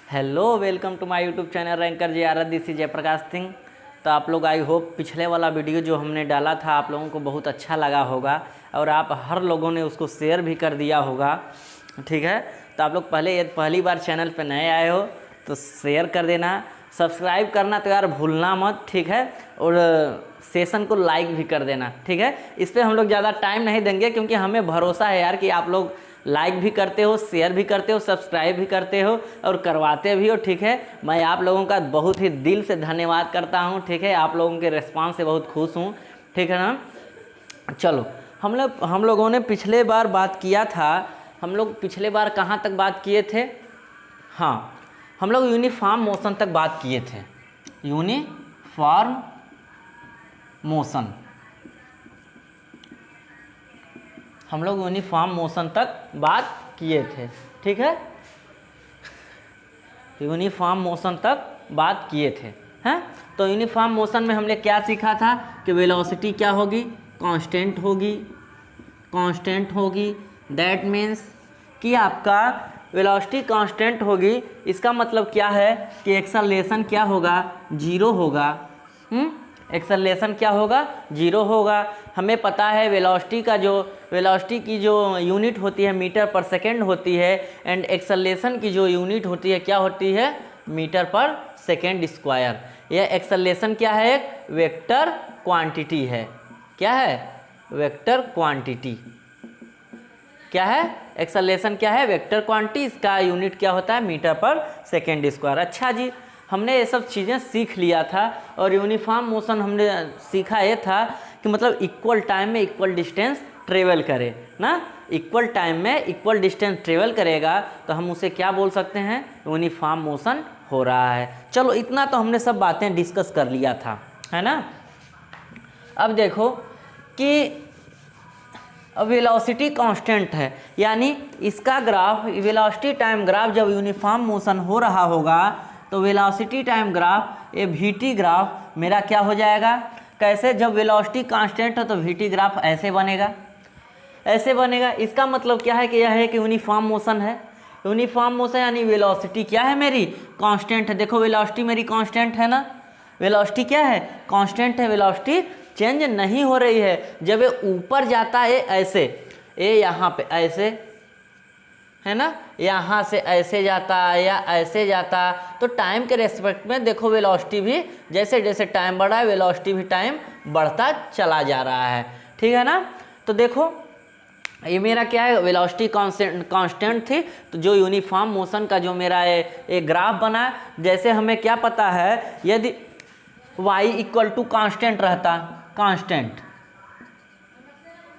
Hello, welcome to my YouTube channel ranker G R this is Jaiprakash Singh. तो आप लोग I hope पिछले वाला वीडियो जो हमने डाला था आप लोगों को बहुत अच्छा लगा होगा और आप हर लोगों ने उसको शेयर भी कर दिया होगा। ठीक है, तो आप लोग पहली बार चैनल पे नए आए हो तो शेयर कर देना, सब्सक्राइब करना तो यार भूलना मत। ठीक है, और सेशन को लाइक भी कर देना। ठीक है, इस पर हम लोग ज़्यादा टाइम नहीं देंगे क्योंकि हमें भरोसा है यार कि आप लोग लाइक भी करते हो, शेयर भी करते हो, सब्सक्राइब भी करते हो और करवाते भी हो। ठीक है, मैं आप लोगों का बहुत ही दिल से धन्यवाद करता हूं। ठीक है, आप लोगों के रिस्पांस से बहुत खुश हूं। ठीक है ना, चलो हम लोगों ने पिछले बार बात किया था। हम लोग पिछले बार कहाँ तक बात किए थे? हाँ, हम लोग यूनिफॉर्म मोशन तक बात किए थे। यूनिफॉर्म मोशन, हम लोग यूनिफॉर्म मोशन तक बात किए थे। ठीक है, यूनिफॉर्म मोशन तक बात किए थे। हैं, तो यूनिफॉर्म मोशन में हमने क्या सीखा था कि वेलोसिटी क्या होगी? कांस्टेंट होगी। कांस्टेंट होगी, दैट मीन्स कि आपका वेलोसिटी कांस्टेंट होगी। इसका मतलब क्या है कि एक्सेलरेशन क्या होगा? जीरो होगा। एक्सेलरेशन क्या होगा? जीरो होगा। हमें पता है वेलोसिटी की जो यूनिट होती है मीटर पर सेकेंड होती है एंड एक्सेलरेशन की जो यूनिट होती है क्या होती है? मीटर पर सेकेंड स्क्वायर। यह एक्सेलरेशन क्या है? एक वेक्टर क्वांटिटी है। क्या है? Vector quantity. क्या है? एक्सेलरेशन क्या है? Vector quantity. इसका यूनिट क्या होता है? मीटर पर सेकेंड स्क्वायर। अच्छा जी, हमने ये सब चीज़ें सीख लिया था और यूनिफॉर्म मोशन हमने सीखा ये था कि मतलब इक्वल टाइम में इक्वल डिस्टेंस ट्रेवल करे ना। इक्वल टाइम में इक्वल डिस्टेंस ट्रेवल करेगा तो हम उसे क्या बोल सकते हैं? यूनिफॉर्म मोशन हो रहा है। चलो, इतना तो हमने सब बातें डिस्कस कर लिया था, है ना। अब देखो कि वेलोसिटी कांस्टेंट है, यानी इसका ग्राफ वेलोसिटी टाइम ग्राफ जब यूनिफॉर्म मोशन हो रहा होगा तो वेलोसिटी टाइम ग्राफ ये वीटी ग्राफ मेरा क्या हो जाएगा? कैसे? जब वेलोसिटी कांस्टेंट हो तो वीटी ग्राफ ऐसे बनेगा, ऐसे बनेगा। इसका मतलब क्या है कि यह है कि यूनिफॉर्म मोशन है। यूनिफॉर्म मोशन यानी वेलोसिटी क्या है? मेरी कांस्टेंट है। देखो वेलोसिटी मेरी कांस्टेंट है ना। वेलोसिटी क्या है? कांस्टेंट है। वेलोसिटी चेंज नहीं हो रही है। जब ये ऊपर जाता है ऐसे, ये यहाँ पे ऐसे है ना, यहाँ से ऐसे जाता या ऐसे जाता तो टाइम के रेस्पेक्ट में देखो वेलोसिटी भी जैसे जैसे टाइम बढ़ा है वेलोसिटी भी टाइम बढ़ता चला जा रहा है। ठीक है ना। तो देखो ये मेरा क्या है? वेलोसिटी कांस्टेंट थी। तो जो यूनिफॉर्म मोशन का जो मेरा ये ग्राफ बना, जैसे हमें क्या पता है यदि y इक्वल टू कांस्टेंट रहता,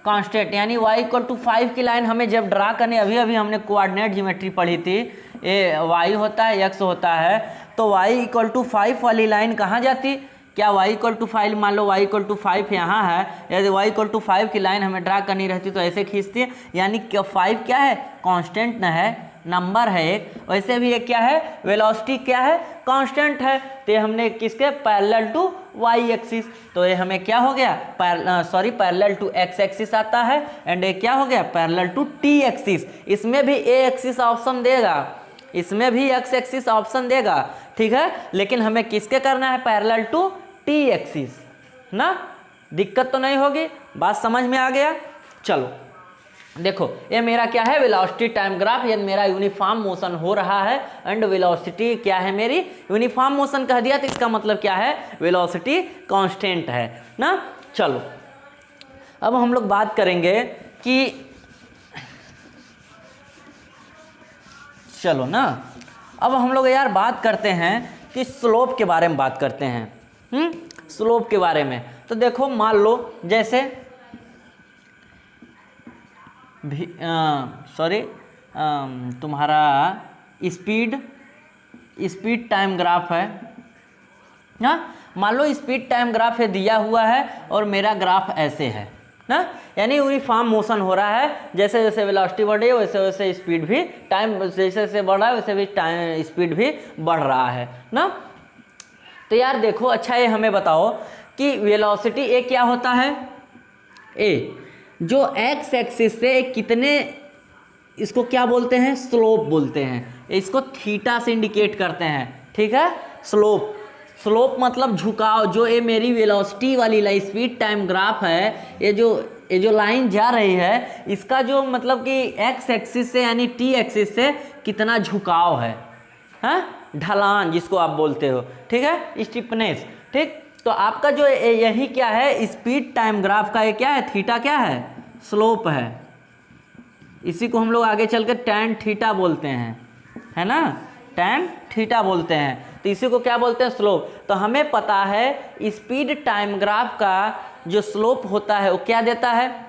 कांस्टेंट यानी y इक्वल टू 5 की लाइन हमें जब ड्रा करने, अभी हमने कोऑर्डिनेट ज्योमेट्री पढ़ी थी, ये y होता है x होता है, तो y इक्वल टू 5 वाली लाइन कहाँ जाती? क्या y इक्वल टू 5, मान लो y इक्वल टू 5 यहाँ है, यदि y इक्वल टू 5 की लाइन हमें ड्रा करनी रहती तो ऐसे खींचती है। यानी 5 क्या है? कांस्टेंट न है, नंबर है एक। वैसे भी ये क्या है? वेलोसिटी क्या है? कांस्टेंट है। तो ये हमने किसके? Parallel to Y axis. तो ये हमें क्या हो गया? पैरेलल टू एक्स एक्सिस आता है एंड ये क्या हो गया? Parallel to T axis. इसमें भी ए एक्सिस ऑप्शन देगा, इसमें भी एक्स एक्सिस ऑप्शन देगा। ठीक है, लेकिन हमें किसके करना है? पैरेलल टू टी एक्सिस ना। दिक्कत तो नहीं होगी, बात समझ में आ गया। चलो देखो, ये मेरा क्या है? Velocity time graph. ये मेरा यूनिफॉर्म मोशन हो रहा है एंड वेलोसिटी क्या है मेरी? यूनिफॉर्म मोशन कह दिया तो इसका मतलब क्या है? वेलोसिटी कांस्टेंट है ना। चलो अब हम लोग बात करेंगे कि चलो ना, अब हम लोग यार बात करते हैं कि स्लोप के बारे में बात करते हैं। स्लोप के बारे में तो देखो, मान लो जैसे तुम्हारा स्पीड टाइम ग्राफ है ना। मान लो स्पीड टाइम ग्राफ है दिया हुआ है और मेरा ग्राफ ऐसे है ना, यानी यूनिफॉर्म मोशन हो रहा है। जैसे जैसे वेलोसिटी बढ़ रही है वैसे वैसे स्पीड भी, टाइम जैसे जैसे बढ़ रहा है वैसे भी टाइम स्पीड भी बढ़ रहा है ना। तो यार देखो, अच्छा ये हमें बताओ कि वेलोसिटी ए क्या होता है? ए जो एक्स एक्सिस से कितने इसको क्या बोलते हैं, स्लोप बोलते हैं। इसको थीटा से इंडिकेट करते हैं, ठीक है। स्लोप, स्लोप मतलब झुकाव। जो ये मेरी वेलोसिटी वाली स्पीड टाइम ग्राफ है, ये जो लाइन जा रही है, इसका जो मतलब कि एक्स एक्सिस से यानी टी एक्सिस से कितना झुकाव है, हाँ, ढलान जिसको आप बोलते हो, ठीक है, स्टीपनेस, ठीक। तो आपका जो यही क्या है, स्पीड टाइम ग्राफ का ये क्या है, थीटा क्या है, स्लोप है। इसी को हम लोग आगे चल के टैन थीटा बोलते हैं, है ना, टैन थीटा बोलते हैं। तो इसी को क्या बोलते हैं, स्लोप। तो हमें पता है स्पीड टाइम ग्राफ का जो स्लोप होता है वो क्या देता है,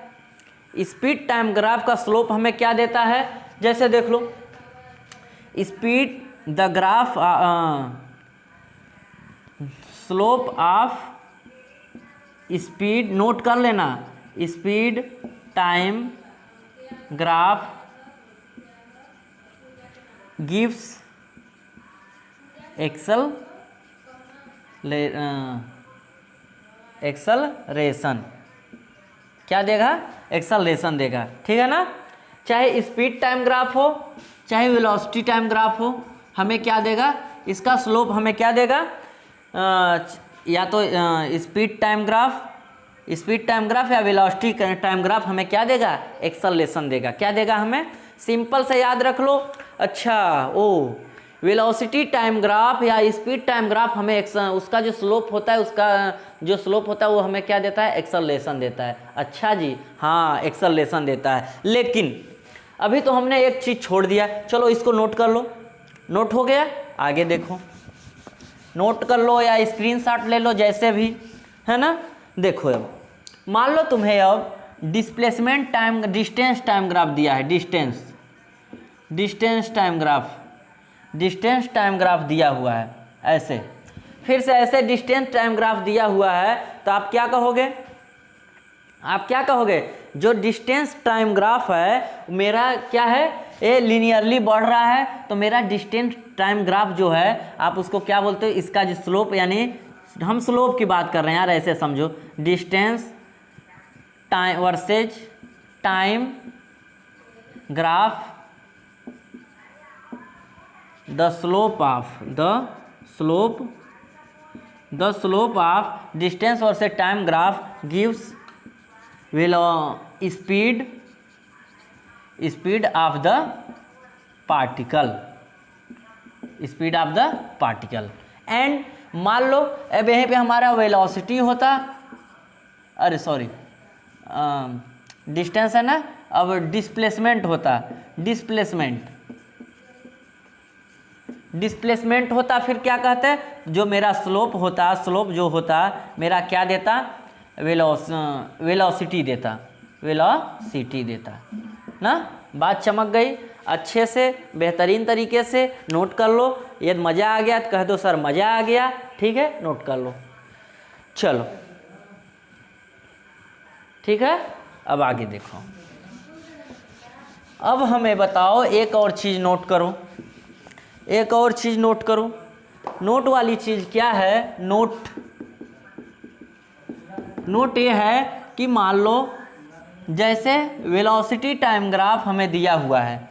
स्पीड टाइम ग्राफ का स्लोप हमें क्या देता है। जैसे देख लो, speed the graph slope of speed, note कर लेना, speed time graph gives acceleration, क्या देगा, एक्सेलरेशन देगा, ठीक है ना। चाहे स्पीड टाइम ग्राफ हो चाहे वेलोसिटी टाइम ग्राफ हो, हमें क्या देगा, इसका स्लोप हमें क्या देगा, या तो स्पीड टाइम ग्राफ या वेलोसिटी टाइम ग्राफ हमें क्या देगा, एक्सेलरेशन देगा। क्या देगा हमें, सिंपल से याद रख लो। अच्छा, ओ वेलोसिटी टाइम ग्राफ या स्पीड टाइम ग्राफ हमें उसका जो स्लोप होता है, उसका जो स्लोप होता है वो हमें क्या देता है, एक्सेलरेशन देता है। अच्छा जी, हाँ, एक्सेलरेशन देता है। लेकिन अभी तो हमने एक चीज़ छोड़ दिया, चलो इसको नोट कर लो। नोट हो गया, आगे देखो, नोट कर लो या स्क्रीनशॉट ले लो, जैसे भी, है ना। देखो अब मान लो तुम्हें अब displacement time, distance time graph दिया है, डिस्टेंस टाइम ग्राफ दिया हुआ है, ऐसे फिर से ऐसे डिस्टेंस टाइम ग्राफ दिया हुआ है, तो आप क्या कहोगे, जो डिस्टेंस टाइम ग्राफ है मेरा क्या है, ये लीनियरली बढ़ रहा है, तो मेरा डिस्टेंस टाइम ग्राफ जो है आप उसको क्या बोलते हो, इसका जो स्लोप, यानी हम स्लोप की बात कर रहे हैं यार, ऐसे समझो, distance time versus time graph, the slope of distance versus time graph gives speed of the particle, and मान लो अब यहीं पे हमारा वेलोसिटी होता, अरे सॉरी, डिस्टेंस है ना, अब डिस्प्लेसमेंट होता, डिस्प्लेसमेंट होता, फिर क्या कहते हैं, जो मेरा स्लोप होता, स्लोप जो होता मेरा क्या देता, वेलोसिटी देता ना। बात चमक गई, अच्छे से बेहतरीन तरीके से नोट कर लो। यदि मज़ा आ गया तो कह दो सर मज़ा आ गया, ठीक है, नोट कर लो। चलो ठीक है, अब आगे देखो। अब हमें बताओ एक और चीज़ नोट करो, नोट वाली चीज़ क्या है, नोट ये है कि मान लो जैसे वेलोसिटी टाइम ग्राफ हमें दिया हुआ है,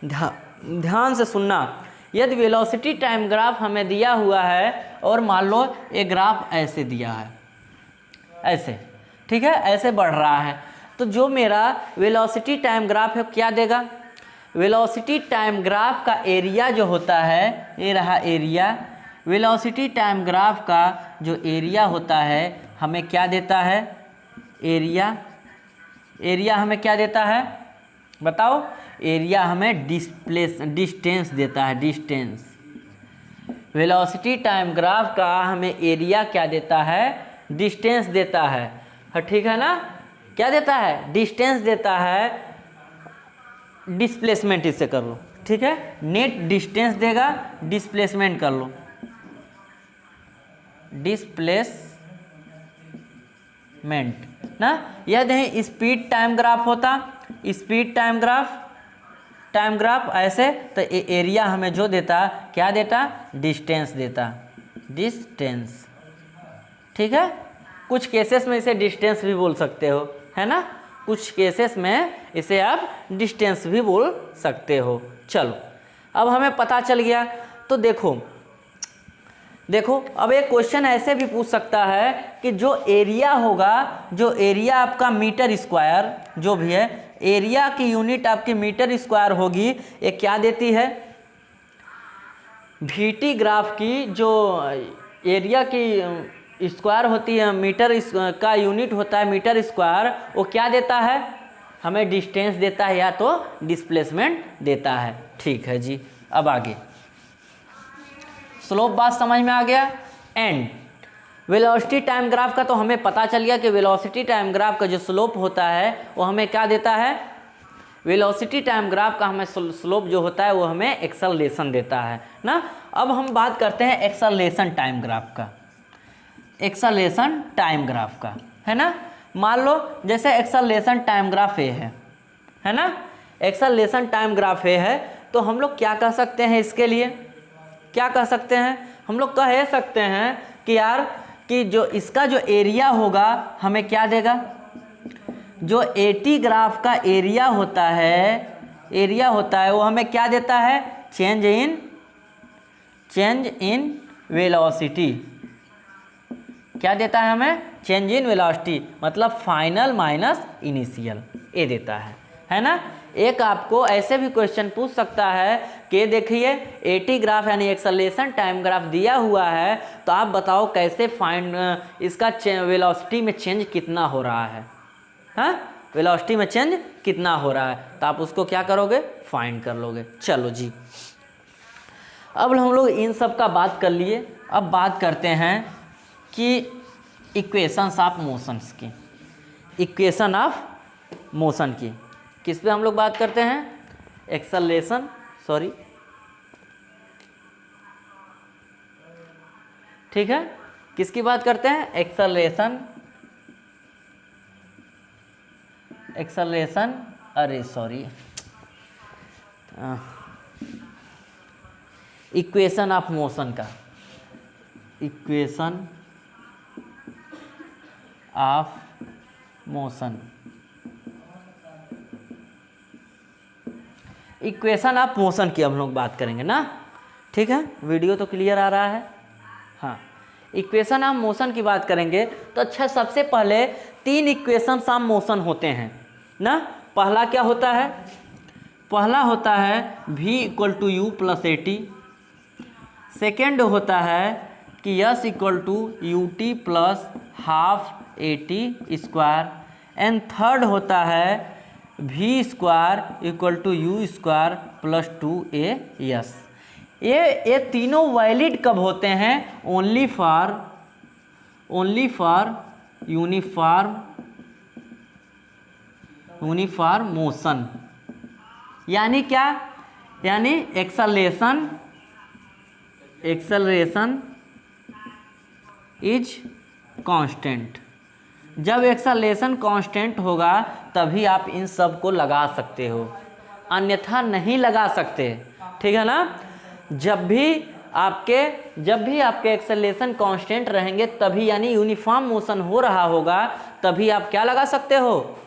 ध्यान से सुनना, यदि वेलोसिटी टाइम ग्राफ हमें दिया हुआ है और मान लो ये ग्राफ ऐसे दिया है, ऐसे, ठीक है, ऐसे बढ़ रहा है, तो जो मेरा वेलोसिटी टाइम ग्राफ है क्या देगा, वेलोसिटी टाइम ग्राफ का एरिया जो होता है, ये रहा एरिया, वेलोसिटी टाइम ग्राफ का जो एरिया होता है हमें क्या देता है, एरिया हमें क्या देता है, बताओ, एरिया हमें डिस्टेंस देता है, डिस्टेंस। वेलोसिटी टाइम ग्राफ का हमें एरिया क्या देता है, डिस्टेंस देता है, ठीक है ना, क्या देता है, डिस्टेंस देता है, डिस्प्लेसमेंट इससे कर लो, ठीक है, नेट डिस्टेंस देगा, डिस्प्लेसमेंट कर लो, डिस्प्लेसमेंट ना। यदि स्पीड टाइम ग्राफ होता, स्पीड टाइम ग्राफ ऐसे, तो एरिया हमें जो देता क्या देता, डिस्टेंस देता, ठीक है। कुछ केसेस में इसे डिस्टेंस भी बोल सकते हो, है ना, कुछ केसेस में इसे आप डिस्टेंस भी बोल सकते हो। चलो अब हमें पता चल गया। तो देखो अब एक क्वेश्चन ऐसे भी पूछ सकता है कि जो एरिया होगा, जो एरिया आपका मीटर स्क्वायर जो भी है, एरिया की यूनिट आपकी मीटर स्क्वायर होगी, ये क्या देती है, VT ग्राफ की जो एरिया की स्क्वायर होती है, मीटर का यूनिट होता है मीटर स्क्वायर, वो क्या देता है, हमें डिस्टेंस देता है या तो डिस्प्लेसमेंट देता है। ठीक है जी, अब आगे स्लोप बात समझ में आ गया। एंड वेलोसिटी टाइम ग्राफ का तो हमें पता चल गया कि वेलोसिटी टाइम ग्राफ का जो स्लोप होता है वो हमें क्या देता है, वेलोसिटी टाइम ग्राफ का हमें स्लोप जो होता है वो हमें एक्सेलरेशन देता है ना। अब हम बात करते हैं एक्सेलरेशन टाइम ग्राफ का, एक्सेलरेशन टाइम ग्राफ का, है ना। मान लो जैसे एक्सेलरेशन टाइम ग्राफ ए है ना, एक्सेलरेशन टाइम ग्राफ ए है, तो हम लोग क्या कह सकते हैं इसके लिए, क्या कह सकते हैं, हम लोग कह सकते हैं कि यार कि जो इसका जो एरिया होगा हमें क्या देगा, जो AT ग्राफ का एरिया होता है वो हमें क्या देता है, चेंज इन वेलोसिटी, क्या देता है हमें, चेंज इन वेलोसिटी, मतलब फाइनल माइनस इनिशियल, ये देता है ना। एक आपको ऐसे भी क्वेश्चन पूछ सकता है कि देखिए AT ग्राफ यानी एक्सेलरेशन टाइम ग्राफ दिया हुआ है, तो आप बताओ कैसे फाइंड, इसका वेलोसिटी में चेंज कितना हो रहा है, हाँ वेलोसिटी में चेंज कितना हो रहा है, तो आप उसको क्या करोगे, फाइंड कर लोगे। चलो जी, अब हम लोग इन सब का बात कर लिए। अब बात करते हैं कि इक्वेशंस ऑफ मोशंस की, इक्वेशन ऑफ मोशन की किस पे हम लोग बात करते हैं, एक्सेलरेशन, सॉरी ठीक है, किसकी बात करते हैं, एक्सेलरेशन, अरे सॉरी, इक्वेशन ऑफ मोशन का, equation of motion, equation of motion की हम लोग बात करेंगे ना। ठीक है, वीडियो तो क्लियर आ रहा है, हाँ। इक्वेशन ऑफ मोशन की बात करेंगे तो अच्छा, सबसे पहले 3 इक्वेशन ऑफ मोशन होते हैं ना। पहला क्या होता है, पहला होता है v = u + at, सेकेंड होता है कि s = ut + ½ at², and third होता है v² = u² + 2as। ये तीनों वैलिड कब होते हैं, ओनली फॉर यूनिफॉर्म मोशन, यानी क्या, यानी एक्सेलरेशन इज कांस्टेंट। जब एक्सेलरेशन कांस्टेंट होगा तभी आप इन सब को लगा सकते हो, अन्यथा नहीं लगा सकते, ठीक है ना। जब भी आपके एक्सेलरेशन कांस्टेंट रहेंगे तभी, यानी यूनिफॉर्म मोशन हो रहा होगा, तभी आप क्या लगा सकते हो,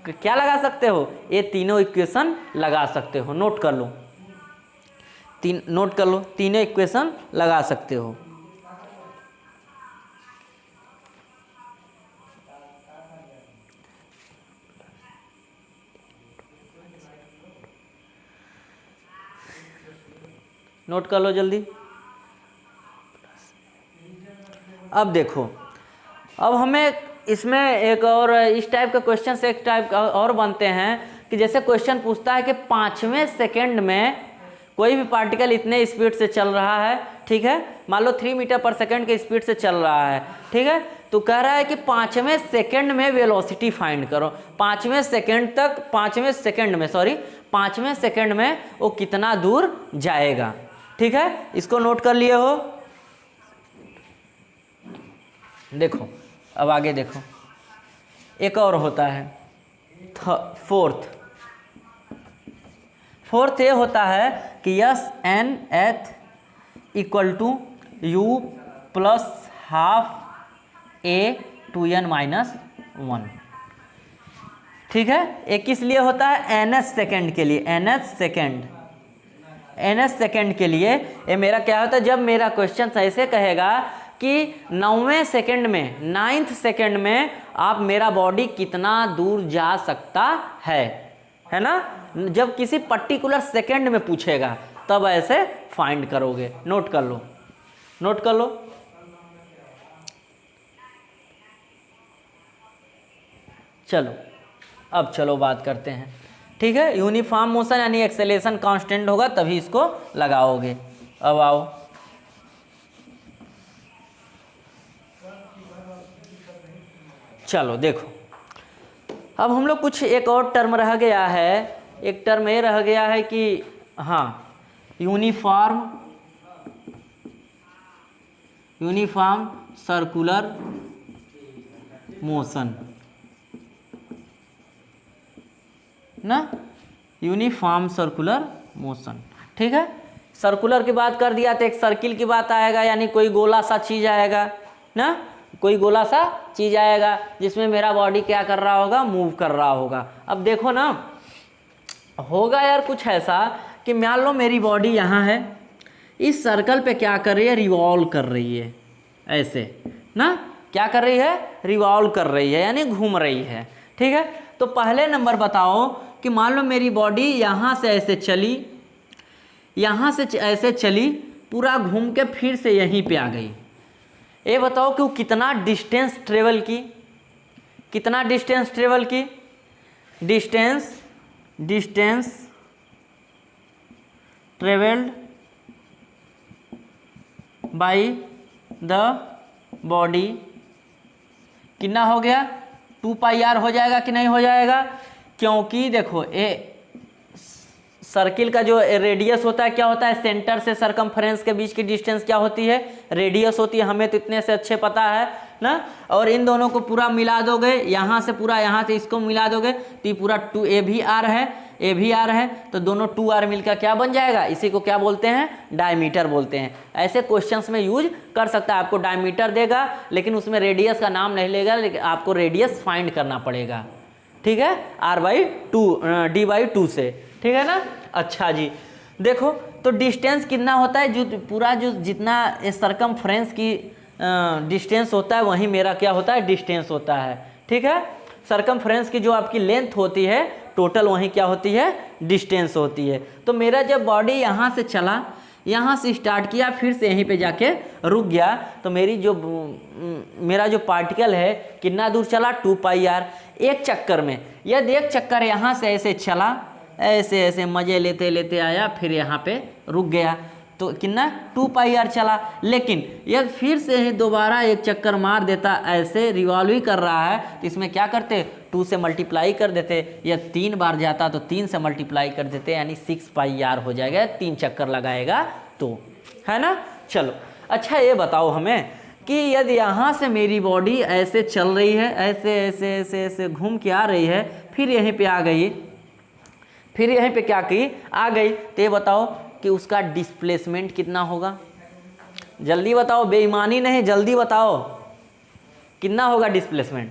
क्या लगा सकते हो, ये तीनों इक्वेशन लगा सकते हो। नोट कर लो, तीनों इक्वेशन लगा सकते हो। नोट कर लो जल्दी। अब देखो, अब हमें इसमें एक और इस टाइप का क्वेश्चन से एक टाइप का और बनते हैं कि जैसे क्वेश्चन पूछता है कि 5वें सेकंड में कोई भी पार्टिकल इतने स्पीड से चल रहा है, ठीक है, मान लो 3 मीटर पर सेकंड के स्पीड से चल रहा है, ठीक है, तो कह रहा है कि 5वें सेकंड में वेलोसिटी फाइंड करो। 5वें सेकंड में वो कितना दूर जाएगा, ठीक है, इसको नोट कर लिए हो। देखो अब आगे देखो, एक और होता है फोर्थ ये होता है कि SnH = u + ½ a 2n - 1। ठीक है, एक किस लिए होता है, ns सेकेंड के लिए, ns सेकेंड के लिए। ये मेरा क्या होता है, जब मेरा क्वेश्चन ऐसे कहेगा कि 9वें सेकेंड में, 9th सेकेंड में आप मेरा बॉडी कितना दूर जा सकता है ना। जब किसी पर्टिकुलर सेकेंड में पूछेगा तब ऐसे फाइंड करोगे। नोट कर लो, नोट कर लो। चलो अब चलो बात करते हैं, ठीक है। यूनिफॉर्म मोशन यानी एक्सेलेरेशन कांस्टेंट होगा तभी इसको लगाओगे। अब आओ, चलो देखो, अब हम लोग कुछ एक और टर्म रह गया है, एक टर्म ये रह गया है कि हाँ यूनिफॉर्म सर्कुलर मोशन ना, यूनिफॉर्म सर्कुलर मोशन, ठीक है। सर्कुलर की बात कर दिया तो एक सर्किल की बात आएगा, यानी कोई गोला सा चीज आएगा ना, कोई गोला सा चीज आएगा जिसमें मेरा बॉडी क्या कर रहा होगा, मूव कर रहा होगा। अब देखो ना, होगा यार कुछ ऐसा कि मान लो मेरी बॉडी यहाँ है, इस सर्कल पे क्या कर रही है, रिवॉल्व कर रही है, ऐसे ना, क्या कर रही है, रिवॉल्व कर रही है, यानी घूम रही है, ठीक है। तो पहले नंबर बताओ कि मान लो मेरी बॉडी यहाँ से ऐसे चली, यहाँ से ऐसे चली, पूरा घूम के फिर से यहीं पे आ गई। ये बताओ कि वो कितना डिस्टेंस ट्रेवल की, कितना डिस्टेंस ट्रेवल की, distance travelled by the body कितना हो गया, 2πr हो जाएगा कि नहीं हो जाएगा। क्योंकि देखो ये सर्किल का जो रेडियस होता है क्या होता है, सेंटर से सरकमफ्रेंस के बीच की डिस्टेंस क्या होती है, रेडियस होती है। हमें तो इतने से अच्छे पता है ना। और इन दोनों को पूरा मिला दोगे, यहाँ से पूरा, यहाँ से इसको मिला दोगे तो ये पूरा 2 ये भी r है, ये भी r है, तो दोनों 2r मिलकर क्या बन जाएगा, इसी को क्या बोलते हैं, डायमीटर बोलते हैं। ऐसे क्वेश्चंस में यूज कर सकता है। आपको डायमीटर देगा लेकिन उसमें रेडियस का नाम नहीं लेगा, लेकिन आपको रेडियस फाइंड करना पड़ेगा, ठीक है, d/2 से, ठीक है ना। अच्छा जी, देखो तो डिस्टेंस कितना होता है, जो पूरा जो जितना सरकमफ्रेंस की डिस्टेंस होता है वही मेरा क्या होता है, डिस्टेंस होता है, ठीक है। सरकमफ्रेंस की जो आपकी लेंथ होती है टोटल, वही क्या होती है, डिस्टेंस होती है। तो मेरा जब बॉडी यहाँ से चला, यहाँ से स्टार्ट किया, फिर से यहीं पे जाके रुक गया, तो मेरा जो पार्टिकल है कितना दूर चला, 2πr। एक चक्कर में, यदि एक चक्कर यहाँ से ऐसे चला, ऐसे ऐसे मजे लेते लेते आया, फिर यहाँ पे रुक गया, तो कितना, 2πr चला। लेकिन यदि फिर से ही दोबारा एक चक्कर मार देता, ऐसे रिवॉल्व ही कर रहा है, तो इसमें क्या करते, 2 से मल्टीप्लाई कर देते, या 3 बार जाता तो 3 से मल्टीप्लाई कर देते, यानी 6πr हो जाएगा, 3 चक्कर लगाएगा तो, है ना। चलो अच्छा ये बताओ हमें कि यदि यहाँ से मेरी बॉडी ऐसे चल रही है, ऐसे ऐसे ऐसे ऐसे घूम के आ रही है, फिर यहीं पे आ गई, फिर यहीं पे क्या की, आ गई, तो ये बताओ कि उसका डिस्प्लेसमेंट कितना होगा। जल्दी बताओ, बेईमानी नहीं, जल्दी बताओ कितना होगा डिस्प्लेसमेंट,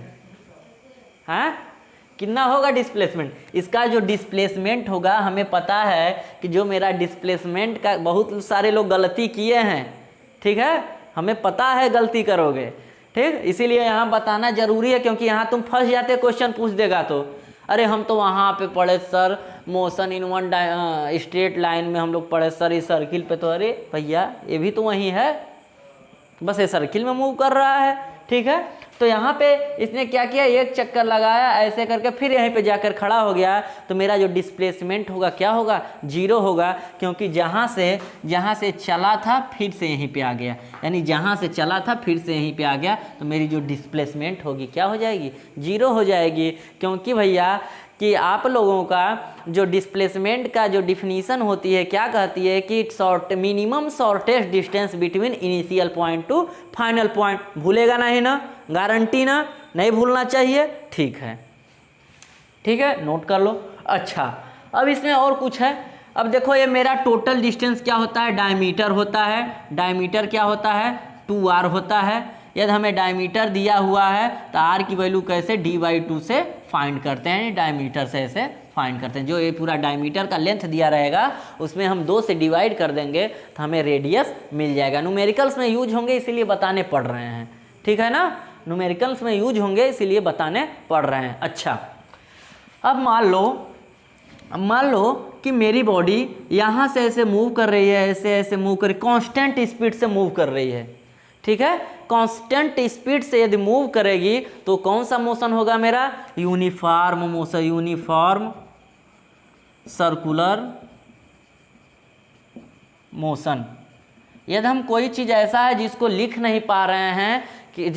हाँ कितना होगा डिस्प्लेसमेंट। इसका जो डिस्प्लेसमेंट होगा, हमें पता है कि जो मेरा डिस्प्लेसमेंट का, बहुत सारे लोग गलती किए हैं, ठीक है, हमें पता है गलती करोगे, ठीक, इसीलिए यहाँ बताना जरूरी है, क्योंकि यहाँ तुम फंस जाते, क्वेश्चन पूछ देगा तो, अरे हम तो वहाँ पे पढ़े sir, motion in one straight line में हम लोग पढ़े सर, इस सर्किल पे, तो अरे भैया ये भी तो वही है, बस ये सर्किल में मूव कर रहा है, ठीक है। तो यहाँ पे इसने क्या किया, एक चक्कर लगाया ऐसे करके, फिर यहीं पे जाकर खड़ा हो गया, तो मेरा जो डिस्प्लेसमेंट होगा क्या होगा, 0 होगा, क्योंकि जहाँ से चला था फिर से यहीं पे आ गया, यानी जहाँ से चला था फिर से यहीं पे आ गया, तो मेरी जो डिस्प्लेसमेंट होगी क्या हो जाएगी, 0 हो जाएगी। क्योंकि भैया कि आप लोगों का जो डिस्प्लेसमेंट का जो डिफिनीशन होती है क्या कहती है कि minimum shortest distance between initial point two final point. भूलेगा नहीं ना, गारंटी ना, नहीं भूलना चाहिए, ठीक है, ठीक है, नोट कर लो। अच्छा अब इसमें और कुछ है। अब देखो ये मेरा टोटल डिस्टेंस क्या होता है, डायमीटर होता है, डायमीटर क्या होता है, 2r होता है। यदि हमें डायमीटर दिया हुआ है तो r की वैल्यू कैसे d/2 से फाइंड करते हैं, डायमीटर से ऐसे फाइंड करते हैं। जो ये पूरा डायमीटर का लेंथ दिया रहेगा उसमें हम 2 से डिवाइड कर देंगे तो हमें रेडियस मिल जाएगा। न्यूमेरिकल्स में यूज होंगे इसीलिए बताने पड़ रहे हैं, ठीक है ना, न्यूमेरिकल्स में यूज होंगे इसीलिए बताने पड़ रहे हैं। अच्छा, अब मान लो कि मेरी बॉडी यहाँ से ऐसे मूव कर रही है, ऐसे ऐसे मूव कर, कांस्टेंट स्पीड से मूव कर रही है, ठीक है। कांस्टेंट स्पीड से यदि मूव करेगी तो कौन सा मोशन होगा मेरा, uniform motion, uniform circular motion. यदि हम कोई चीज़ ऐसा है जिसको लिख नहीं पा रहे हैं, कि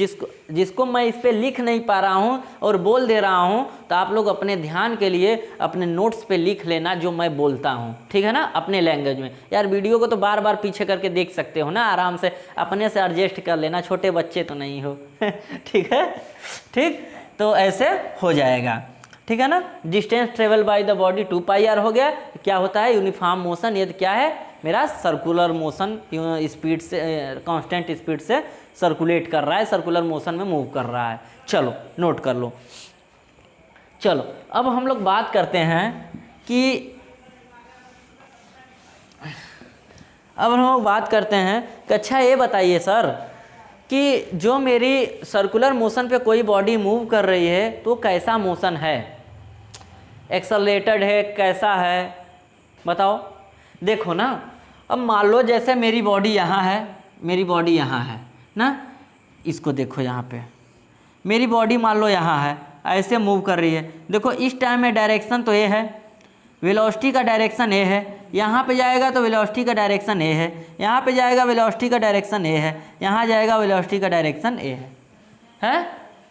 जिसको मैं इस पे लिख नहीं पा रहा हूँ और बोल दे रहा हूँ, तो आप लोग अपने ध्यान के लिए अपने नोट्स पे लिख लेना जो मैं बोलता हूँ, ठीक है ना, अपने लैंग्वेज में। यार वीडियो को तो बार बार पीछे करके देख सकते हो ना, आराम से अपने से एडजस्ट कर लेना, छोटे बच्चे तो नहीं हो ठीक है, ठीक, तो ऐसे हो जाएगा, ठीक है ना। Distance travel by the body 2πr हो गया। क्या होता है, यूनिफॉर्म मोशन। यदि क्या है मेरा, सर्कुलर मोशन, स्पीड से, कांस्टेंट स्पीड से सर्कुलेट कर रहा है, सर्कुलर मोशन में मूव कर रहा है। चलो नोट कर लो। चलो अब हम लोग बात करते हैं कि अच्छा ये बताइए सर कि जो मेरी सर्कुलर मोशन पे कोई बॉडी मूव कर रही है तो कैसा मोशन है, एक्सेलरेटेड है, कैसा है, बताओ। देखो ना, अब मान लो जैसे मेरी बॉडी यहाँ है, ना, इसको देखो, यहाँ पे मेरी बॉडी मान लो यहाँ है, ऐसे मूव कर रही है। देखो इस टाइम में डायरेक्शन तो ये है, वेलोसिटी का डायरेक्शन ए है, यहाँ पे जाएगा तो वेलोसिटी का डायरेक्शन ए है, यहाँ पे जाएगा वेलोसिटी का डायरेक्शन ए है, यहाँ जाएगा वेलोसिटी का डायरेक्शन ए है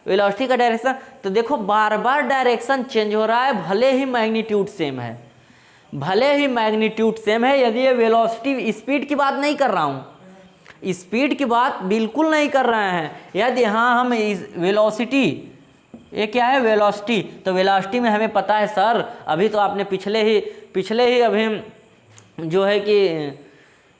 वेलोसिटी का डायरेक्शन। तो देखो बार बार डायरेक्शन चेंज हो रहा है, भले ही मैग्नीट्यूड सेम है, यदि ये वेलोसिटी, स्पीड की बात नहीं कर रहा हूँ, स्पीड की बात बिल्कुल नहीं कर रहे हैं। यदि यहाँ हम वेलोसिटी, ये क्या है वेलोसिटी, तो वेलोसिटी में हमें पता है सर, अभी तो आपने पिछले ही अभी जो है कि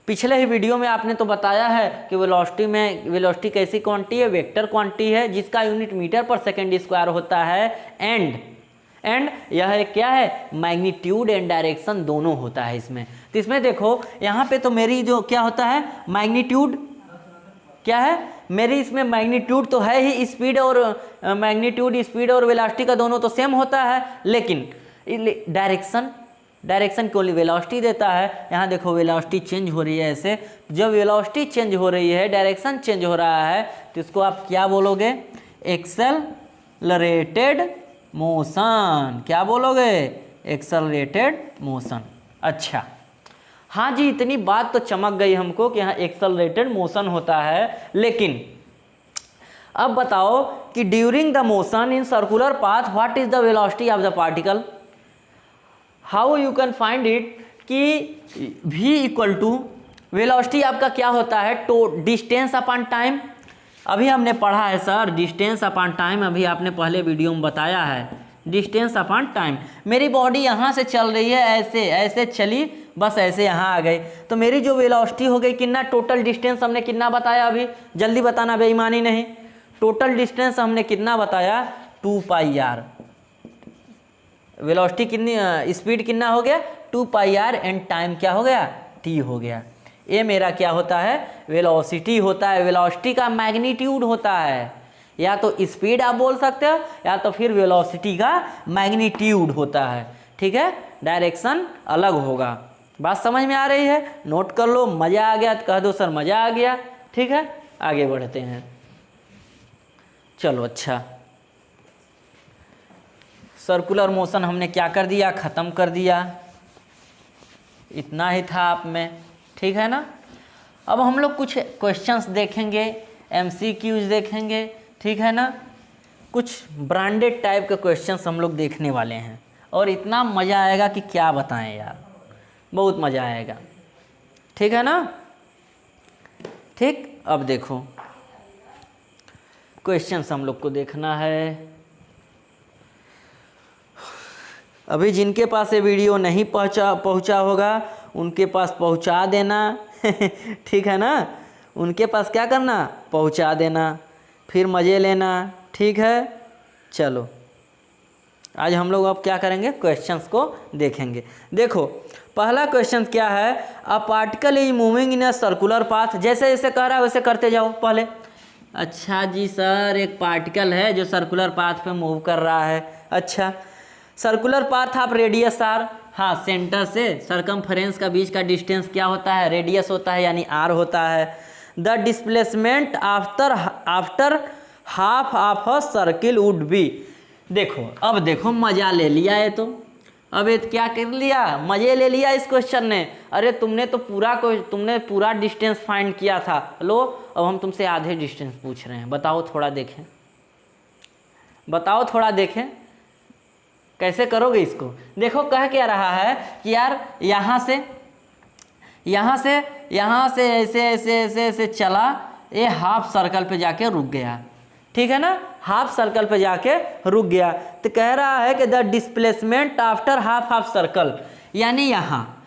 पिछले ही वीडियो में आपने तो बताया है कि वेलोसिटी कैसी क्वांटिटी है, वेक्टर क्वांटिटी है जिसका यूनिट मीटर पर सेकेंड स्क्वायर होता है, एंड यह क्या है, मैग्नीट्यूड एंड डायरेक्शन दोनों होता है इसमें। तो इसमें देखो यहाँ पे तो मेरी जो क्या होता है, मैग्नीट्यूड क्या है मेरी, इसमें मैग्नीट्यूड तो है ही, स्पीड और वेलोसिटी का दोनों तो सेम होता है, लेकिन डायरेक्शन को वेलोसिटी देता है। यहाँ देखो वेलोसिटी चेंज हो रही है ऐसे, जब वेलोसिटी चेंज हो रही है, डायरेक्शन चेंज हो रहा है, तो इसको आप क्या बोलोगे, एक्सेलरेटेड मोशन। क्या बोलोगे, एक्सेलरेटेड मोशन। अच्छा हाँ जी, इतनी बात तो चमक गई हमको कि यहाँ एक्सेलरेटेड मोशन होता है, लेकिन अब बताओ कि during the motion in circular path what is the velocity of the particle, how you can find it, कि v इक्वल टू वेलोसिटी आपका क्या होता है, तो डिस्टेंस अपॉन टाइम। अभी हमने पढ़ा है सर, डिस्टेंस अपॉन टाइम, अभी आपने पहले वीडियो में बताया है, डिस्टेंस अपॉन टाइम। मेरी बॉडी यहाँ से चल रही है, ऐसे चली, बस ऐसे यहाँ आ गई, तो मेरी जो वेलोसिटी हो गई कितना, टोटल डिस्टेंस हमने कितना बताया, अभी जल्दी बताना, बेईमानी नहीं। टोटल डिस्टेंस हमने कितना बताया, 2πr। वेलोसिटी कितनी, स्पीड कितना हो गया, 2πr, एंड टाइम क्या हो गया, t हो गया। ये मेरा क्या होता है, वेलोसिटी होता है, वेलोसिटी का मैग्नीट्यूड होता है, या तो स्पीड आप बोल सकते हो, या तो फिर वेलोसिटी का मैग्नीट्यूड होता है, ठीक है, डायरेक्शन अलग होगा। बात समझ में आ रही है, नोट कर लो। मज़ा आ गया तो कह दो सर मज़ा आ गया, ठीक है, आगे बढ़ते हैं। चलो अच्छा, सर्कुलर मोशन हमने क्या कर दिया, ख़त्म कर दिया, इतना ही था आप में, ठीक है ना। अब हम लोग कुछ क्वेश्चंस देखेंगे, MCQs देखेंगे, ठीक है ना, कुछ ब्रांडेड टाइप के क्वेश्चंस हम लोग देखने वाले हैं, और इतना मज़ा आएगा कि क्या बताएं यार, बहुत मज़ा आएगा, ठीक है ना। ठीक, अब देखो क्वेश्चंस हम लोग को देखना है। अभी जिनके पास ये वीडियो नहीं पहुंचा होगा उनके पास पहुंचा देना ठीक है ना, उनके पास क्या करना, पहुंचा देना, फिर मज़े लेना, ठीक है। चलो आज हम लोग अब क्या करेंगे, क्वेश्चंस को देखेंगे। देखो पहला क्वेश्चन क्या है, a particle is moving in a circular path, जैसे जैसे कह रहा है वैसे करते जाओ पहले। अच्छा जी सर, एक पार्टिकल है जो सर्कुलर पाथ पे मूव कर रहा है। अच्छा, circular path of radius R, हाँ सेंटर से सरकमफेरेंस का बीच का डिस्टेंस क्या होता है, रेडियस होता है यानी आर होता है। The displacement after half of a circle would be, देखो अब देखो मज़ा ले लिया है, तो अब ये क्या कर लिया, मज़े ले लिया इस क्वेश्चन ने। अरे तुमने तो पूरा डिस्टेंस फाइंड किया था, लो अब हम तुमसे आधे डिस्टेंस पूछ रहे हैं, बताओ थोड़ा देखें, बताओ थोड़ा देखें कैसे करोगे इसको। देखो कह क्या रहा है कि यार यहाँ से ऐसे ऐसे ऐसे ऐसे चला, ये हाफ सर्कल पे जाके रुक गया, ठीक है ना, हाफ सर्कल पे जाके रुक गया। तो कह रहा है कि the displacement after half circle, यानी यहाँ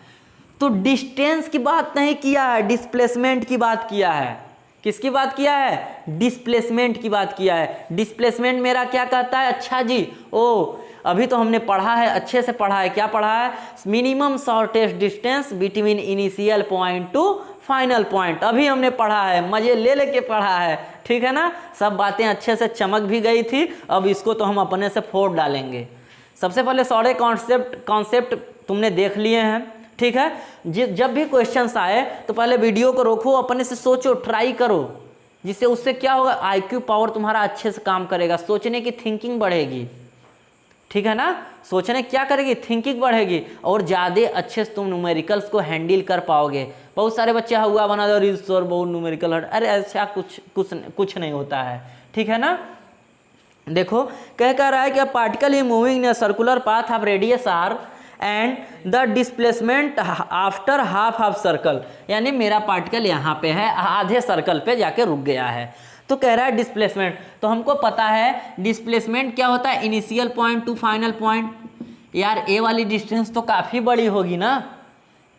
तो डिस्टेंस की बात नहीं किया है, डिस्प्लेसमेंट की बात किया है। किसकी बात किया है, डिस्प्लेसमेंट की बात किया है। डिस्प्लेसमेंट मेरा क्या कहता है, अच्छा जी ओ अभी तो हमने पढ़ा है, अच्छे से पढ़ा है, क्या पढ़ा है, minimum shortest distance between initial point two final point, अभी हमने पढ़ा है, मज़े ले लेके पढ़ा है, ठीक है ना। सब बातें अच्छे से चमक भी गई थी, अब इसको तो हम अपने से फोड़ डालेंगे। सबसे पहले सारे कॉन्सेप्ट तुमने देख लिए हैं, ठीक है। जब भी क्वेश्चंस आए तो पहले वीडियो को रोको, अपने से सोचो, ट्राई करो, जिससे उससे क्या होगा, आईक्यू पावर तुम्हारा अच्छे से काम करेगा, सोचने की थिंकिंग बढ़ेगी, ठीक है ना। सोचने क्या करेगी, थिंकिंग बढ़ेगी, और ज़्यादा अच्छे से तुम न्यूमेरिकल्स को हैंडल कर पाओगे। बहुत सारे बच्चे हुआ बना दो रील्स सर बहुत न्यूमेरिकल हट, अरे ऐसा कुछ नहीं होता है, ठीक है ना। देखो कह रहा है कि particle is moving in circular path of radius R and the displacement after half of circle, यानी मेरा पार्टिकल यहाँ पे है, आधे सर्कल पे जाके रुक गया है। तो कह रहा है डिस्प्लेसमेंट, तो हमको पता है डिस्प्लेसमेंट क्या होता है, initial point two final point. यार ए वाली डिस्टेंस तो काफ़ी बड़ी होगी ना,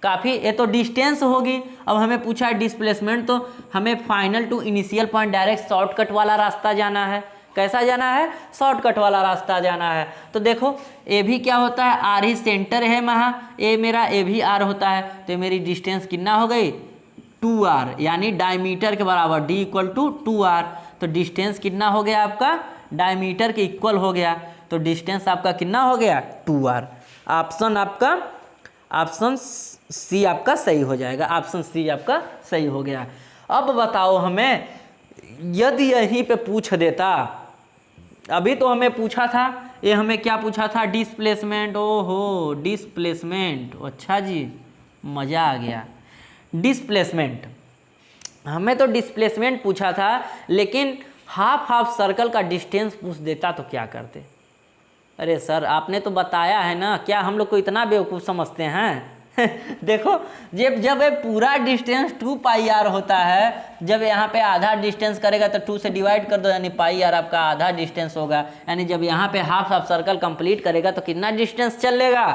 काफ़ी, ये तो डिस्टेंस होगी। अब हमें पूछा है डिस्प्लेसमेंट, तो हमें final to initial point direct shortcut वाला रास्ता जाना है। कैसा जाना है, शॉर्टकट वाला रास्ता जाना है। तो देखो ए भी क्या होता है, आर ही सेंटर है वहाँ, ए मेरा ए भी आर होता है, तो मेरी डिस्टेंस कितना हो गई 2r, यानी डायमीटर के बराबर, d इक्वल टू 2r। तो डिस्टेंस कितना हो गया आपका, डायमीटर के इक्वल हो गया, तो डिस्टेंस आपका कितना हो गया 2r। ऑप्शन सी आपका सही हो जाएगा, ऑप्शन सी आपका सही हो गया। अब बताओ हमें, यदि यहीं पे पूछ देता, अभी तो हमें पूछा था, ये हमें क्या पूछा था, डिस्प्लेसमेंट, ओहो डिस्प्लेसमेंट, अच्छा जी मज़ा आ गया। डिस्प्लेसमेंट, हमें तो डिस्प्लेसमेंट पूछा था, लेकिन हाफ सर्कल का डिस्टेंस पूछ देता तो क्या करते। अरे सर आपने तो बताया है ना, क्या हम लोग को इतना बेवकूफ़ समझते हैं देखो जब ये पूरा डिस्टेंस 2πr होता है, जब यहाँ पे आधा डिस्टेंस करेगा तो 2 से डिवाइड कर दो, यानी πr आपका आधा डिस्टेंस होगा, यानी जब यहाँ पे हाफ सर्कल कंप्लीट करेगा तो कितना डिस्टेंस चल लेगा,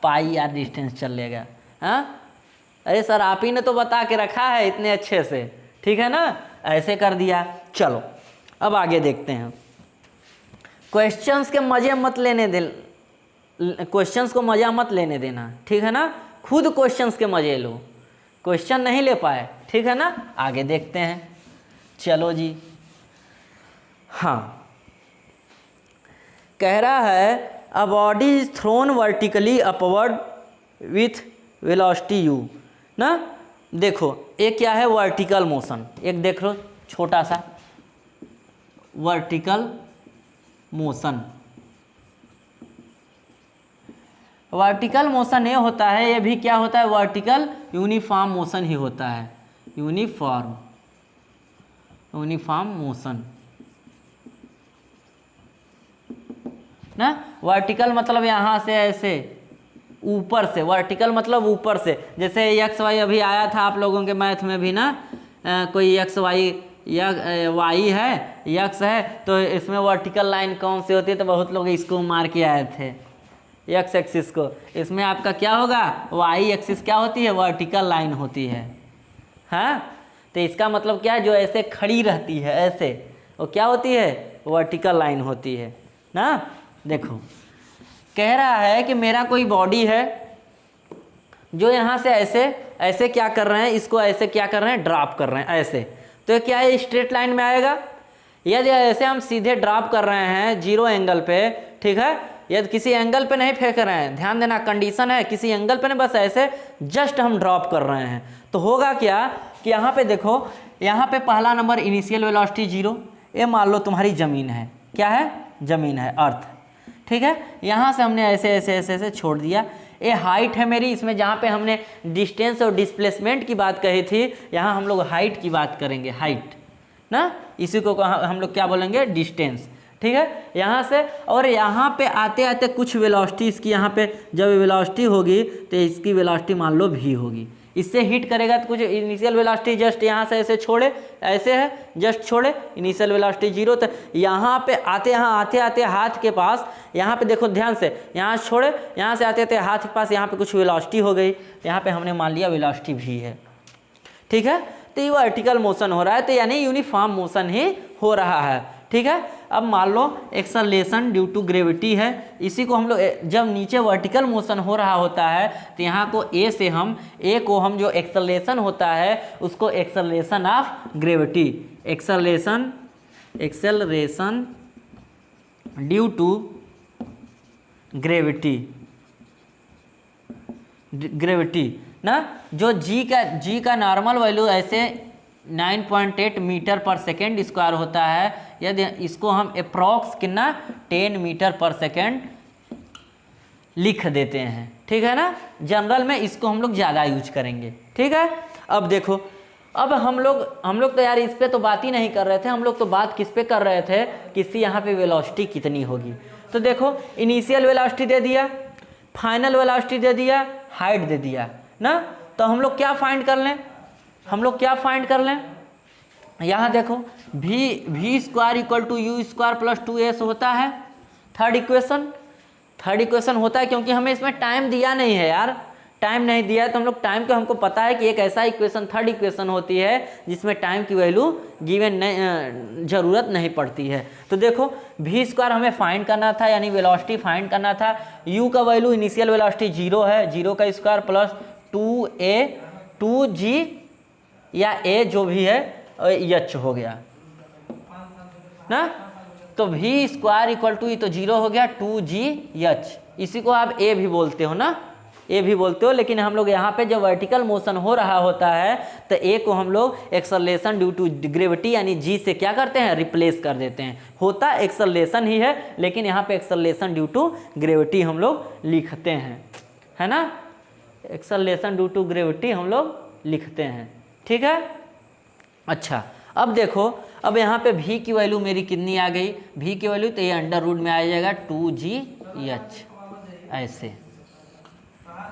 πr डिस्टेंस चल लेगा। हाँ अरे सर आप ही ने तो बता के रखा है इतने अच्छे से, ठीक है ना, ऐसे कर दिया। चलो अब आगे देखते हैं। क्वेश्चंस के मज़े मत लेने दे, क्वेश्चंस को मज़ा मत लेने देना, ठीक है ना, खुद क्वेश्चंस के मज़े लो, क्वेश्चन नहीं ले पाए, ठीक है ना। आगे देखते हैं, चलो जी। हाँ कह रहा है a body is thrown vertically upward with velocity u ना। देखो एक क्या है, वर्टिकल मोशन, एक देख लो छोटा सा वर्टिकल मोशन। वर्टिकल मोशन ये होता है, ये भी क्या होता है, वर्टिकल यूनिफॉर्म मोशन ही होता है, यूनिफॉर्म मोशन ना। वर्टिकल मतलब यहाँ से ऐसे ऊपर से, वर्टिकल मतलब ऊपर से, जैसे एक्स वाई अभी आया था आप लोगों के मैथ में भी ना, कोई एक्स वाई वाई है एक्स है, तो इसमें वर्टिकल लाइन कौन सी होती है, तो बहुत लोग इसको मार के आए थे एक्स एक्सिस को। इसमें आपका क्या होगा, वाई एक्सिस क्या होती है, वर्टिकल लाइन होती है। हाँ तो इसका मतलब क्या है, जो ऐसे खड़ी रहती है, ऐसे वो क्या होती है, वर्टिकल लाइन होती है ना। देखो कह रहा है कि मेरा कोई बॉडी है जो यहाँ से ऐसे ऐसे क्या कर रहे हैं, इसको ऐसे क्या कर रहे हैं, ड्रॉप कर रहे हैं ऐसे, तो ये क्या है, स्ट्रेट लाइन में आएगा। यदि ऐसे हम सीधे ड्रॉप कर रहे हैं 0 एंगल पे, ठीक है, यदि किसी एंगल पे नहीं फेंक रहे हैं, ध्यान देना कंडीशन है, किसी एंगल पे नहीं, बस ऐसे जस्ट हम ड्रॉप कर रहे हैं, तो होगा क्या कि यहाँ पे देखो, यहाँ पे पहला नंबर इनिशियल वेलोसिटी 0, ये मान लो तुम्हारी ज़मीन है, क्या है, ज़मीन है, अर्थ, ठीक है। यहाँ से हमने ऐसे ऐसे ऐसे ऐसे छोड़ दिया, ये हाइट है मेरी, इसमें जहाँ पे हमने डिस्टेंस और डिस्प्लेसमेंट की बात कही थी, यहाँ हम लोग हाइट की बात करेंगे, हाइट ना, इसी को हम लोग क्या बोलेंगे, डिस्टेंस, ठीक है। यहाँ से और यहाँ पे आते आते कुछ वेलोसिटी इसकी, यहाँ पे जब वेलोसिटी होगी तो इसकी वेलोसिटी मान लो v होगी, इससे हिट करेगा तो कुछ इनिशियल वेलोसिटी जस्ट यहाँ से ऐसे छोड़े, ऐसे है जस्ट छोड़े, इनिशियल वेलोसिटी 0, तो यहाँ पे आते आते हाथ के पास, यहाँ पे देखो ध्यान से, यहाँ छोड़े, यहाँ से आते आते हाथ के पास यहाँ पे कुछ वेलोसिटी हो गई, यहाँ पे हमने मान लिया वेलोसिटी v है, ठीक है। तो ये वर्टिकल मोशन हो रहा है, तो यानी यूनिफॉर्म मोशन ही हो रहा है, ठीक है। अब मान लो एक्सेलरेशन ड्यू टू ग्रेविटी है, इसी को हम लोग जब नीचे वर्टिकल मोशन हो रहा होता है तो यहाँ को ए को हम जो एक्सेलरेशन होता है उसको acceleration of gravity, acceleration due to gravity ना, जो जी का नॉर्मल वैल्यू ऐसे 9.8 मीटर पर सेकेंड स्क्वायर होता है, यदि इसको हम अप्रॉक्स कितना 10 मीटर पर सेकेंड लिख देते हैं, ठीक है ना। जनरल में इसको हम लोग ज़्यादा यूज करेंगे, ठीक है। अब देखो, अब हम लोग तो यार इस पे तो बात ही नहीं कर रहे थे, हम लोग तो बात किस पे कर रहे थे, किसी यहाँ पे वेलोसिटी कितनी होगी। तो देखो इनिशियल वेलोसिटी दे दिया, फाइनल वेलोसिटी दे दिया, हाइट दे दिया ना, तो हम लोग क्या फाइंड कर लें, यहाँ देखो v square equal to u square plus 2s होता है, थर्ड इक्वेशन होता है, क्योंकि हमें इसमें टाइम दिया नहीं है यार, टाइम नहीं दिया है तो हम लोग टाइम का हमको पता है कि एक ऐसा इक्वेशन थर्ड इक्वेशन होती है जिसमें टाइम की वैल्यू गिवन ज़रूरत नहीं पड़ती है। तो देखो v स्क्वायर हमें फाइंड करना था, यानी वेलोसिटी फाइंड करना था, u का वैल्यू इनिशियल वेलोसिटी 0 है, 0 का स्क्वायर प्लस 2g या a जो भी है h हो गया ना, तो v स्क्वायर इक्वल टू, ये तो 0 हो गया 2gh, इसी को आप a भी बोलते हो ना, ए भी बोलते हो, लेकिन हम लोग यहाँ पे जब वर्टिकल मोशन हो रहा होता है तो ए को हम लोग एक्सेलरेशन ड्यू टू ग्रेविटी यानी जी से क्या करते हैं, रिप्लेस कर देते हैं। होता एक्सेलरेशन ही है, लेकिन यहाँ पे एक्सेलरेशन ड्यू टू ग्रेविटी हम लोग लिखते हैं, है ना, एक्सेलरेशन ड्यू टू ग्रेविटी हम लोग लिखते हैं, ठीक है। अच्छा अब देखो, अब यहाँ पे v की वैल्यू मेरी कितनी आ गई, v की वैल्यू तो ये अंडर रूट में आ जाएगा 2gh ऐसे,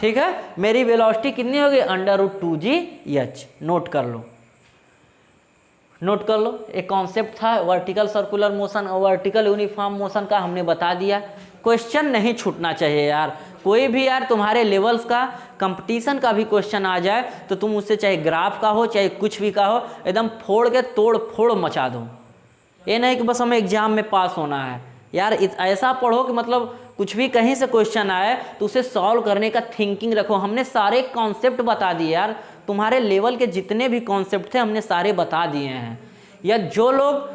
ठीक है। मेरी वेलोसिटी कितनी होगी, अंडर रूट 2gh, नोट कर लो। एक कॉन्सेप्ट था वर्टिकल सर्कुलर मोशन और वर्टिकल यूनिफॉर्म मोशन का, हमने बता दिया। क्वेश्चन नहीं छूटना चाहिए यार, कोई भी यार तुम्हारे लेवल्स का कंपटीशन का भी क्वेश्चन आ जाए तो तुम उससे चाहे ग्राफ का हो चाहे कुछ भी का हो, एकदम फोड़ के तोड़ फोड़ मचा दो। ये नहीं कि बस हमें एग्जाम में पास होना है यार, ऐसा पढ़ो कि मतलब कुछ भी कहीं से क्वेश्चन आए तो उसे सॉल्व करने का थिंकिंग रखो। हमने सारे कॉन्सेप्ट बता दिए यार, तुम्हारे लेवल के जितने भी कॉन्सेप्ट थे हमने सारे बता दिए हैं। या जो लोग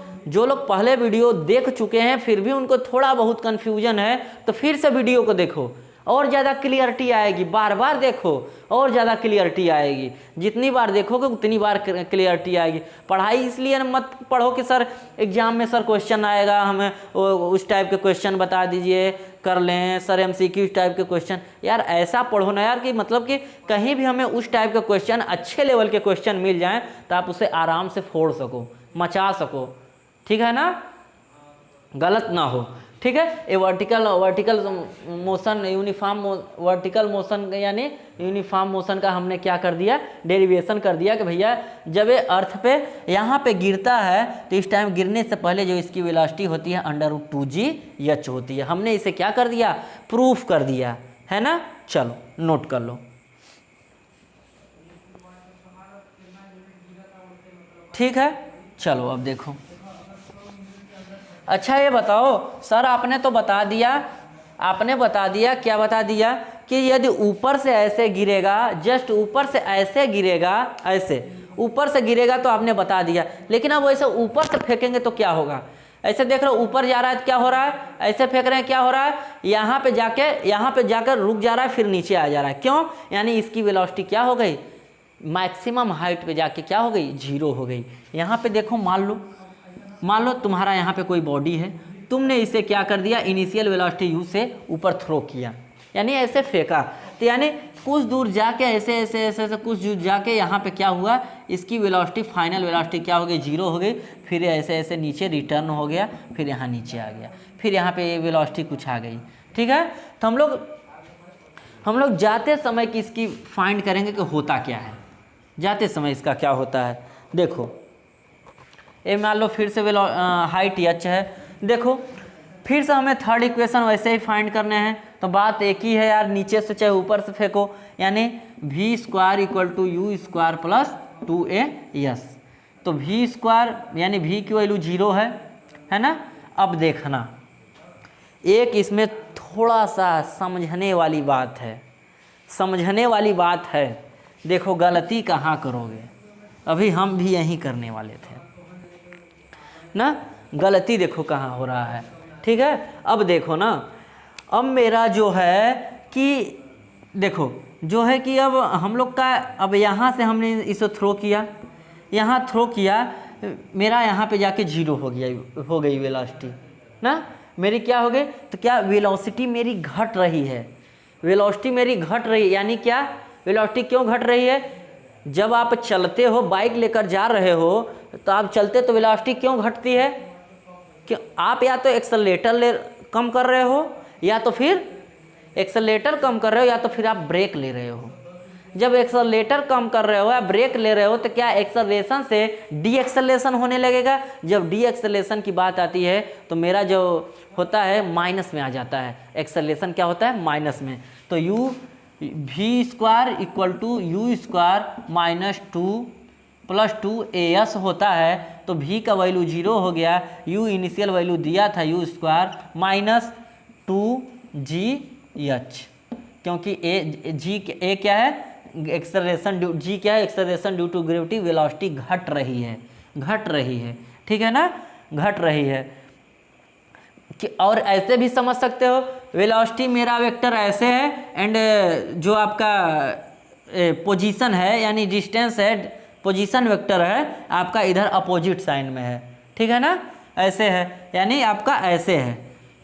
पहले वीडियो देख चुके हैं फिर भी उनको थोड़ा बहुत कन्फ्यूजन है तो फिर से वीडियो को देखो, और ज़्यादा क्लियरिटी आएगी। बार बार देखो और ज़्यादा क्लियरिटी आएगी, जितनी बार देखोगे उतनी बार क्लियरिटी आएगी। पढ़ाई इसलिए मत पढ़ो कि सर एग्जाम में सर क्वेश्चन आएगा, हमें उस टाइप के क्वेश्चन बता दीजिए कर लें, सर MCQ टाइप के क्वेश्चन। यार ऐसा पढ़ो ना यार कि मतलब कि कहीं भी हमें उस टाइप के क्वेश्चन, अच्छे लेवल के क्वेश्चन मिल जाएँ तो आप उसे आराम से फोड़ सको, मचा सको, ठीक है ना, गलत ना हो, ठीक है। ये vertical motion uniform vertical motion यानी यूनिफॉर्म मोशन का हमने क्या कर दिया, डेरिवेशन कर दिया कि भैया जब ये अर्थ पे यहाँ पे गिरता है तो इस टाइम गिरने से पहले जो इसकी वेलोसिटी होती है अंडर रूट 2gh होती है। हमने इसे क्या कर दिया, प्रूफ कर दिया, है ना। चलो नोट कर लो, ठीक है। चलो अब देखो अच्छा ये बताओ सर, आपने तो बता दिया, आपने बता दिया, क्या बता दिया कि यदि ऊपर से ऐसे गिरेगा, जस्ट ऊपर से ऐसे गिरेगा, ऐसे ऊपर से गिरेगा तो आपने बता दिया, लेकिन अब वैसे ऊपर से फेंकेंगे तो क्या होगा? ऐसे देख रहे हो ऊपर जा रहा है तो क्या हो रहा है, ऐसे फेंक रहे हैं क्या हो रहा है, यहाँ पे जाकर रुक जा रहा है, फिर नीचे आ जा रहा है। क्यों? यानी इसकी वेलोसिटी क्या हो गई, मैक्सिमम हाइट पे जाके क्या हो गई, 0 हो गई। यहाँ पे देखो, मान लो तुम्हारा यहाँ पे कोई बॉडी है, तुमने इसे क्या कर दिया, इनिशियल वेलोसिटी यू से ऊपर थ्रो किया, यानी ऐसे फेंका, तो यानी कुछ दूर जाके ऐसे ऐसे ऐसे ऐसे कुछ दूर जाके यहाँ पे क्या हुआ, इसकी वेलोसिटी, फाइनल वेलोसिटी क्या हो गई, 0 हो गई। फिर ऐसे ऐसे नीचे रिटर्न हो गया, फिर यहाँ नीचे आ गया, फिर यहाँ पे ये वेलोसिटी कुछ आ गई। ठीक है, तो हम लोग जाते समय कि इसकी फाइंड करेंगे कि होता क्या है, जाते समय इसका क्या होता है। देखो ये मान लो फिर से हाइट h है, देखो फिर से हमें थर्ड इक्वेशन वैसे ही फाइंड करने हैं, तो बात एक ही है यार, नीचे से चाहे ऊपर से फेंको, यानी v² = u² + 2a s। तो v² यानी v की वैल्यू 0 है ना। अब देखना, एक इसमें थोड़ा सा समझने वाली बात है, देखो गलती कहाँ करोगे, अभी हम भी यही करने वाले थे ना, गलती देखो कहाँ हो रहा है। ठीक है, अब देखो ना, अब मेरा जो है कि देखो जो है कि अब हम लोग का, अब यहाँ से हमने इसे थ्रो किया, यहाँ थ्रो किया, मेरा यहाँ पे जाके 0 हो गई वेलोसिटी ना, मेरी क्या हो गई, तो क्या वेलोसिटी मेरी घट रही है, वेलोसिटी मेरी घट रही है। यानी क्या, वेलोसिटी क्यों घट रही है, जब आप चलते हो, बाइक लेकर जा रहे हो, तो आप चलते तो वेलोसिटी क्यों घटती है, कि आप या तो एक्सेलरेटर कम कर रहे हो, या तो फिर एक्सेलरेटर कम कर रहे हो, या तो फिर आप ब्रेक ले रहे हो। जब एक्सेलरेटर कम कर रहे हो या ब्रेक ले रहे हो, तो क्या एक्सेलरेशन से डी एक्सेलरेशन होने लगेगा। जब डी एक्सेलरेशन की बात आती है तो मेरा जो होता है माइनस में आ जाता है, एक्सेलरेशन क्या होता है, माइनस में। तो v² = u² - 2 + 2as होता है, तो v का वैल्यू 0 हो गया, u इनिशियल वैल्यू दिया था u² - 2gh, क्योंकि a क्या है, एक्सेलरेशन, g क्या है, acceleration due to gravity, velocity घट रही है। ठीक है ना, घट रही है। कि और ऐसे भी समझ सकते हो, वेलोसिटी मेरा वेक्टर ऐसे है, एंड जो आपका पोजीशन है यानी डिस्टेंस है, पोजीशन वेक्टर है आपका इधर अपोजिट साइन में है। ठीक है ना, ऐसे है, यानी आपका ऐसे है,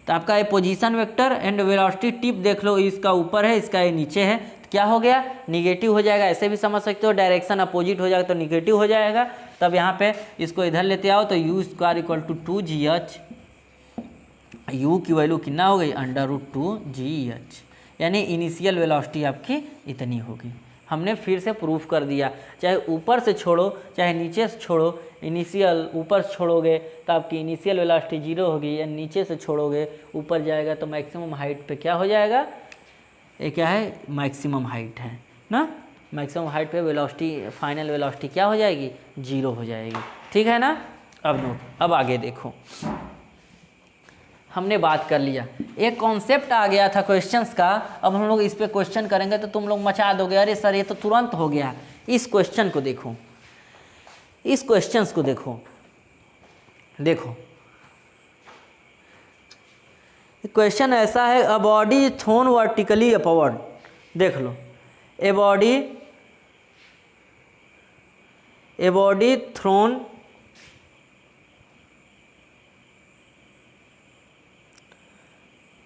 तो आपका ये position vector and velocity tip देख लो, इसका ऊपर है, इसका ये नीचे है, तो क्या हो गया, निगेटिव हो जाएगा। ऐसे भी समझ सकते हो, डायरेक्शन अपोजिट हो जाएगा तो निगेटिव हो जाएगा। तब यहाँ पे इसको इधर लेते आओ, तो u² = 2gh, u की वैल्यू कितना हो गई, √2gh, यानी इनिशियल वेलोसिटी आपकी इतनी होगी। हमने फिर से प्रूफ कर दिया, चाहे ऊपर से छोड़ो चाहे नीचे से छोड़ो, इनिशियल ऊपर से छोड़ोगे तो आपकी इनिशियल वेलोसिटी 0 होगी, या नीचे से छोड़ोगे ऊपर जाएगा तो मैक्सिमम हाइट पे क्या हो जाएगा, ये क्या है, मैक्सिमम हाइट है ना, मैक्सिमम हाइट पे वेलोसिटी, फाइनल वेलोसिटी क्या हो जाएगी, 0 हो जाएगी। ठीक है ना। अब नोट, अब आगे देखो, हमने बात कर लिया, एक कॉन्सेप्ट आ गया था क्वेश्चंस का, अब हम लोग इस पे क्वेश्चन करेंगे तो तुम लोग मचा दोगे, अरे सर ये तो तुरंत हो गया। इस क्वेश्चन को देखो, इस क्वेश्चंस को देखो, क्वेश्चन ऐसा है, a body thrown vertically upward, देख लो, ए बॉडी थ्रोन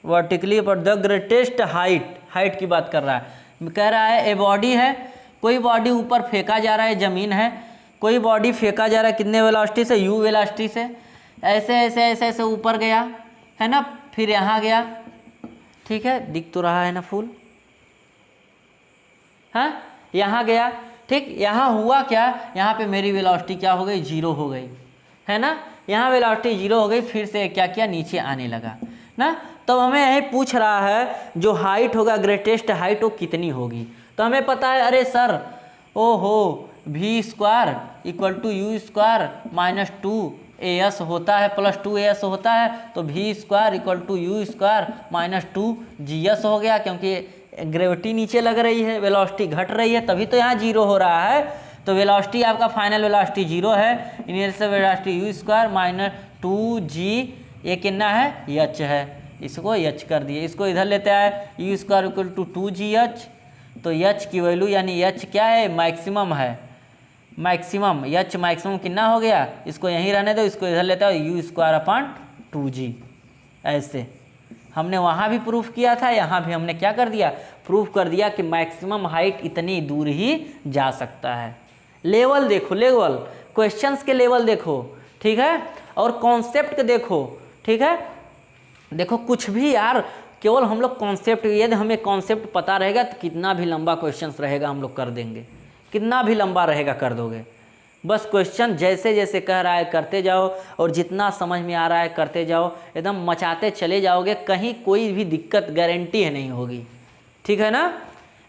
वर्टिकली पर द ग्रेटेस्ट हाइट की बात कर रहा है, कह रहा है ए बॉडी है, कोई बॉडी ऊपर फेंका जा रहा है, ज़मीन है, कोई बॉडी फेंका जा रहा है कितने वेलोसिटी से, u वेलोसिटी से, ऐसे ऐसे ऐसे ऐसे ऊपर गया है ना, फिर यहाँ गया। ठीक है, दिख तो रहा है ना फुल, हाँ, यहाँ गया। ठीक, यहाँ हुआ क्या, यहाँ पे मेरी वेलोसिटी क्या हो गई, 0 हो गई है ना, यहाँ वेलोसिटी 0 हो गई, फिर से क्या किया, नीचे आने लगा ना। तो हमें यही पूछ रहा है जो हाइट होगा, ग्रेटेस्ट हाइट वो कितनी होगी। तो हमें पता है, अरे सर ओहो v² = u² - 2 AS होता है प्लस 2AS होता है, तो V square equal to U square minus 2GS हो गया, क्योंकि ग्रेविटी नीचे लग रही है, वेलोसिटी घट रही है, तभी तो यहाँ 0 हो रहा है। तो वेलोसिटी आपका फाइनल वेलोसिटी 0 है, initial velocity U square minus 2G, ये कितना है H है, इसको H कर दिए। इसको इधर लेते हैं, U square equal to 2GH, तो H की वैल्यू यानी H क्या है, मैक्सिमम है, मैक्सिमम H मैक्सिमम कितना हो गया, इसको यहीं रहने दो, इसको इधर लेते हैं U स्क्वायर अपॉन 2G। ऐसे हमने वहाँ भी प्रूफ किया था, यहाँ भी हमने क्या कर दिया, प्रूफ कर दिया कि मैक्सिमम हाइट इतनी दूर ही जा सकता है। लेवल देखो, लेवल क्वेश्चंस के लेवल देखो, ठीक है, और कॉन्सेप्ट के देखो, ठीक है। देखो कुछ भी यार, केवल हम लोग कॉन्सेप्ट, यदि हमें कॉन्सेप्ट पता रहेगा तो कितना भी लंबा क्वेश्चंस रहेगा हम लोग कर देंगे, कितना भी लंबा रहेगा कर दोगे। बस क्वेश्चन जैसे जैसे कह रहा है करते जाओ, और जितना समझ में आ रहा है करते जाओ, एकदम मचाते चले जाओगे, कहीं कोई भी दिक्कत गारंटी है नहीं होगी, ठीक है ना।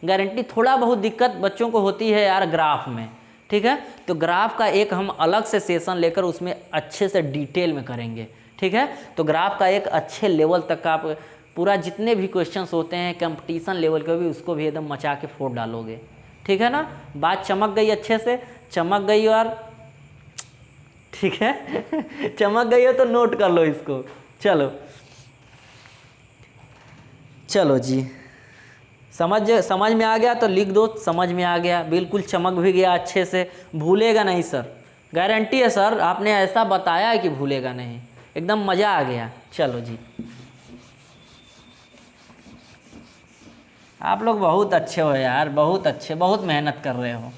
गारंटी थोड़ा बहुत दिक्कत बच्चों को होती है यार ग्राफ में, ठीक है, तो ग्राफ का एक हम अलग से सेशन लेकर उसमें अच्छे से डिटेल में करेंगे, ठीक है। तो ग्राफ का एक अच्छे लेवल तक का आप पूरा जितने भी क्वेश्चंस होते हैं कंपटीशन लेवल के भी, उसको भी एकदम मचा के फोड़ डालोगे, ठीक है ना। बात चमक गई, अच्छे से चमक गई और ठीक है चमक गई हो तो नोट कर लो इसको। चलो चलो जी, समझ में आ गया तो लिख दो, समझ में आ गया, बिल्कुल चमक भी गया अच्छे से, भूलेगा नहीं सर, गारंटी है सर, आपने ऐसा बताया है कि भूलेगा नहीं, एकदम मज़ा आ गया। चलो जी, आप लोग बहुत अच्छे हो यार, बहुत अच्छे, बहुत मेहनत कर रहे हो,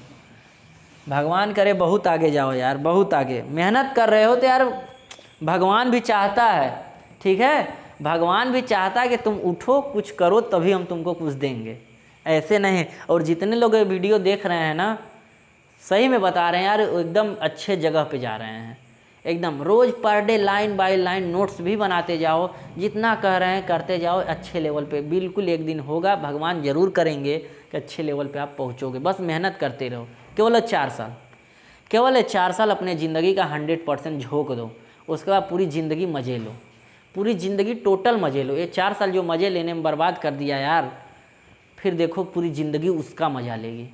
भगवान करे बहुत आगे जाओ यार, बहुत आगे मेहनत कर रहे हो तो यार भगवान भी चाहता है, ठीक है, भगवान भी चाहता है कि तुम उठो कुछ करो, तभी हम तुमको कुछ देंगे, ऐसे नहीं। और जितने लोग ये वीडियो देख रहे हैं ना, सही में बता रहे हैं यार, एकदम अच्छे जगह पे जा रहे हैं, एकदम रोज़ per day line by line notes भी बनाते जाओ, जितना कह रहे हैं करते जाओ, अच्छे लेवल पे बिल्कुल एक दिन होगा, भगवान ज़रूर करेंगे कि अच्छे लेवल पे आप पहुँचोगे, बस मेहनत करते रहो। केवल 4 साल, केवल 4 साल अपने ज़िंदगी का 100% झोंक दो, उसके बाद पूरी ज़िंदगी मज़े लो, पूरी ज़िंदगी टोटल मज़े लो। ये 4 साल जो मज़े लेने में बर्बाद कर दिया यार, फिर देखो पूरी ज़िंदगी उसका मज़ा लेगी,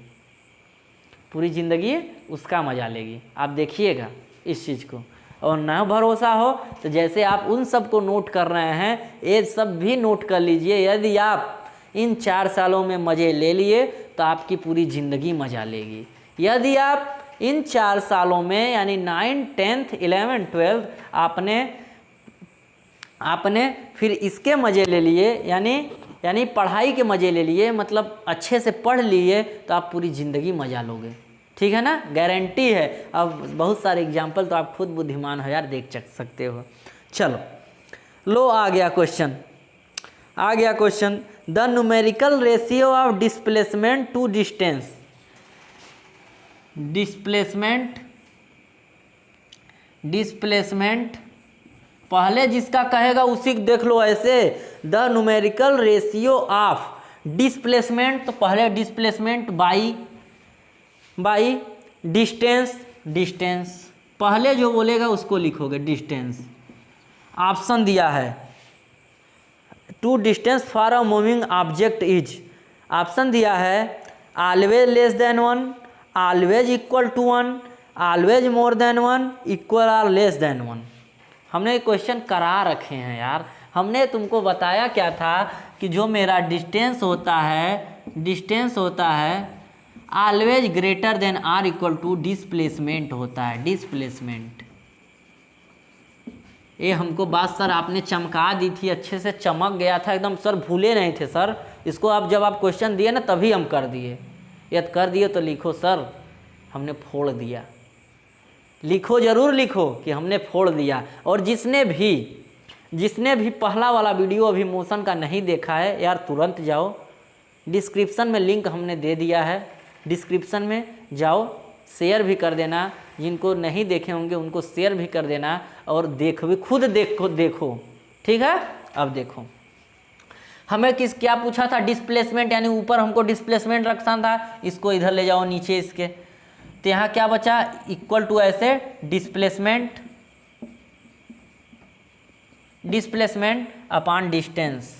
पूरी ज़िंदगी उसका मज़ा लेगी, आप देखिएगा इस चीज़ को। और ना भरोसा हो तो जैसे आप उन सब को नोट कर रहे हैं, ये सब भी नोट कर लीजिए। यदि आप इन 4 सालों में मज़े ले लिए तो आपकी पूरी ज़िंदगी मज़ा लेगी। यदि आप इन 4 सालों में यानी 9th 10th 11th 12th आपने फिर इसके मज़े ले लिए, यानी पढ़ाई के मज़े ले लिए, मतलब अच्छे से पढ़ लिए, तो आप पूरी ज़िंदगी मज़ा लोगे, ठीक है ना, गारंटी है। अब बहुत सारे एग्जाम्पल तो आप खुद बुद्धिमान हो यार, देख सकते हो। चलो लो, आ गया क्वेश्चन, आ गया question, the numerical ratio of displacement to distance, displacement पहले जिसका कहेगा उसी देख लो ऐसे, the numerical ratio of displacement, तो पहले डिस्प्लेसमेंट बाई डिस्टेंस, पहले जो बोलेगा उसको लिखोगे डिस्टेंस। ऑप्शन दिया है to distance for a moving object is, option दिया है always less than 1, always equal to 1, always more than 1, equal और लेस देन 1। हमने क्वेश्चन करा रखे हैं यार, हमने तुमको बताया क्या था कि जो मेरा डिस्टेंस होता है always greater than or equal to displacement होता है, डिस्प्लेसमेंट। ये हमको बात सर आपने चमका दी थी, अच्छे से चमक गया था एकदम, सर भूले नहीं थे सर इसको। आप जब आप क्वेश्चन दिए ना तभी हम कर दिए, यदि कर दिए तो लिखो सर हमने फोड़ दिया, लिखो ज़रूर लिखो कि हमने फोड़ दिया। और जिसने भी पहला वाला वीडियो अभी मोशन का नहीं देखा है यार, तुरंत जाओ, डिस्क्रिप्शन में लिंक हमने दे दिया है, डिस्क्रिप्शन में जाओ, शेयर भी कर देना, जिनको नहीं देखे होंगे उनको शेयर भी कर देना, और खुद देखो, ठीक है। अब देखो हमें क्या पूछा था, डिस्प्लेसमेंट, यानी ऊपर हमको डिस्प्लेसमेंट रखना था, इसको इधर ले जाओ नीचे इसके, तो यहाँ क्या बचा, इक्वल टू ऐसे डिस्प्लेसमेंट डिस्प्लेसमेंट अपॉन डिस्टेंस